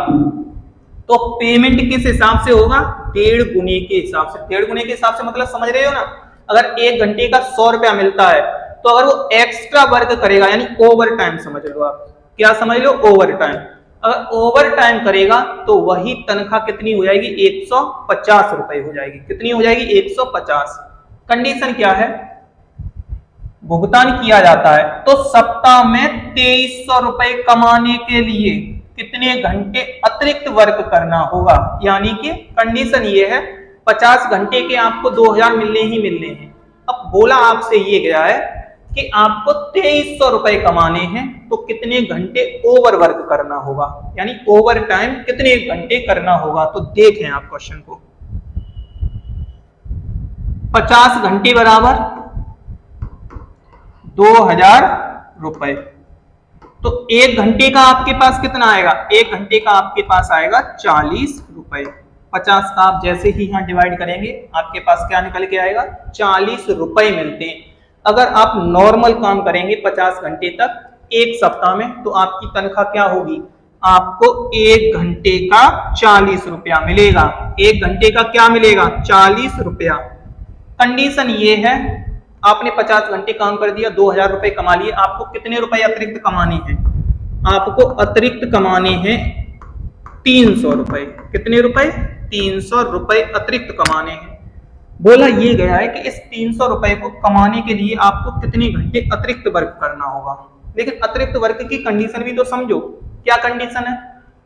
तो पेमेंट किस हिसाब से होगा, 1.5 गुने के हिसाब से। 1.5 गुने के हिसाब से मतलब समझ रहे हो ना, अगर 1 घंटे का 100 रुपया मिलता है तो अगर वो एक्स्ट्रा वर्क करेगा, यानी ओवर टाइम समझ लो आप, क्या समझ लो, ओवर टाइम। अगर ओवर टाइम करेगा तो वही तनख्वाह कितनी हो जाएगी, 150 रुपए हो जाएगी। कितनी हो जाएगी, 150। कंडीशन क्या है, भुगतान किया जाता है तो सप्ताह में 2300 रुपए कमाने के लिए कितने घंटे अतिरिक्त वर्क करना होगा। यानी कि कंडीशन ये है, 50 घंटे के आपको 2000 मिलने ही मिलने हैं। अब बोला आपसे ये गया है कि आपको 2300 रुपए कमाने हैं तो कितने घंटे ओवर वर्क करना होगा, यानी ओवर टाइम कितने घंटे करना होगा। तो देखें आप क्वेश्चन को, 50 घंटे बराबर 2000 रुपए, तो 1 घंटे का आपके पास कितना आएगा, 1 घंटे का आपके पास आएगा 40 रुपए। 50 का आप जैसे ही यहां डिवाइड करेंगे आपके पास क्या निकल के आएगा, 40 रुपए मिलते हैं। अगर आप नॉर्मल काम करेंगे 50 घंटे तक एक सप्ताह में तो आपकी तनख्वाह क्या होगी, आपको 1 घंटे का 40 रुपया मिलेगा। 1 घंटे का क्या मिलेगा, 40 रुपया। कंडीशन ये है, आपने 50 घंटे काम कर दिया, 2000 रुपए कमा लिए, आपको कितने रुपए अतिरिक्त कमाने हैं, आपको अतिरिक्त कमाने हैं 300 रुपए। कितने रुपए, 300 रुपए अतिरिक्त कमाने हैं। बोला ये गया है कि इस 300 रुपए को कमाने के लिए आपको कितने घंटे अतिरिक्त वर्क करना होगा। लेकिन अतिरिक्त वर्क की कंडीशन भी तो समझो। क्या कंडीशन है?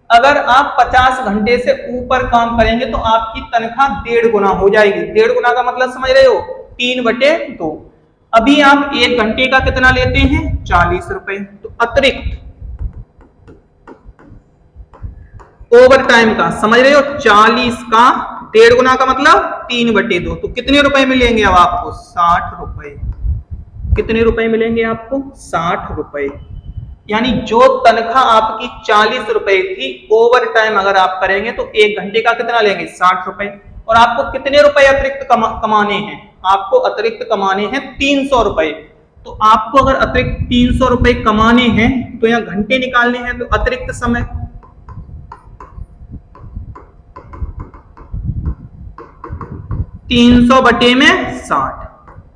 अगर आप 50 घंटे से ऊपर काम करेंगे तो आपकी तनख्वाह 1.5 गुना हो जाएगी। 1.5 गुना का मतलब समझ रहे हो? 3/2। अभी आप 1 घंटे का कितना लेते हैं? 40 रुपए। तो अतिरिक्त ओवर टाइम का समझ रहे हो? 40 का 1.5 गुना का मतलब 3/2। तो कितने रुपए मिलेंगे अब आपको? 60 रुपए। कितने रुपए मिलेंगे आपको? 60 रुपए। यानी जो तनख्वाह आपकी 40 रुपए थी, ओवर टाइम अगर आप करेंगे तो 1 घंटे का कितना लेंगे? 60 रुपए। और आपको कितने रुपए अतिरिक्त कमाने हैं? आपको अतिरिक्त कमाने हैं 300 रुपए। तो आपको अगर अतिरिक्त 300 रुपए कमाने हैं तो यहाँ घंटे निकालने हैं, तो अतिरिक्त समय 300/60,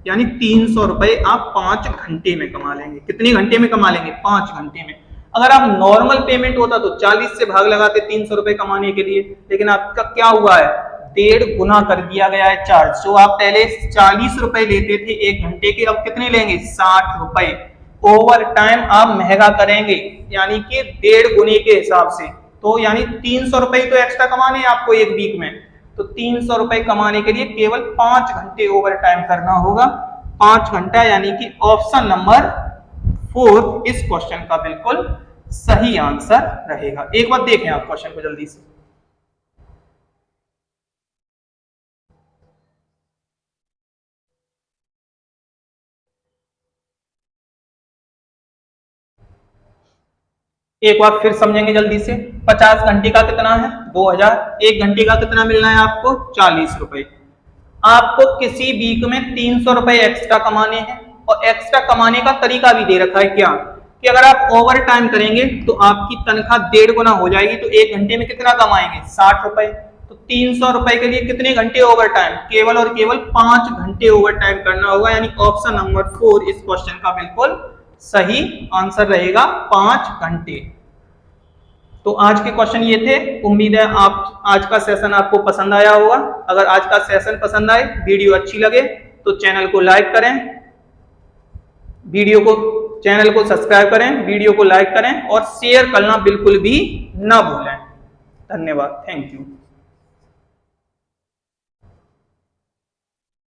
यानी 300 रुपए आप 5 घंटे में कमा लेंगे। कितने घंटे में कमा लेंगे? 5 घंटे में। अगर आप नॉर्मल पेमेंट होता तो 40 से भाग लगाते 300 रुपए कमाने के लिए, लेकिन आपका क्या हुआ है? 1.5 गुना कर दिया गया है चार्ज। जो आप पहले 40 रुपए लेते थे 1 घंटे के, अब कितने लेंगे? 60 रुपए। ओवर टाइम आप महंगा करेंगे, यानी कि 1.5 गुने के हिसाब से। तो यानी 300 रुपए तो एक्स्ट्रा कमाने हैं आपको एक वीक में। तो 300 रुपए कमाने के लिए केवल 5 घंटे ओवर टाइम करना होगा। 5 घंटा, यानी कि ऑप्शन नंबर 4 इस क्वेश्चन का बिल्कुल सही आंसर रहेगा। एक बार देखें आप क्वेश्चन को जल्दी से। एक बार फिर समझेंगे जल्दी से। 50 घंटे का कितना है? 2000। 1 घंटे का कितना मिलना है आपको? 40 रुपए। आपको किसी वीक में 300 रुपए एक्स्ट्रा कमाने हैं, और एक्स्ट्रा कमाने का तरीका भी दे रखा है क्या, कि अगर आप ओवर टाइम करेंगे तो आपकी तनख्वाह 1.5 गुना हो जाएगी। तो 1 घंटे में कितना कमाएंगे? 60 रुपए। तो 300 रुपए के लिए कितने घंटे ओवर टाइम? केवल और केवल 5 घंटे ओवर टाइम करना होगा। यानी ऑप्शन नंबर 4 इस क्वेश्चन का बिल्कुल सही आंसर रहेगा, 5 घंटे। तो आज के क्वेश्चन ये थे। उम्मीद है आप आज का सेशन आपको पसंद आया होगा। अगर आज का सेशन पसंद आए, वीडियो अच्छी लगे तो चैनल को लाइक करें, चैनल को सब्सक्राइब करें, वीडियो को लाइक करें और शेयर करना बिल्कुल भी ना भूलें। धन्यवाद। Thank you.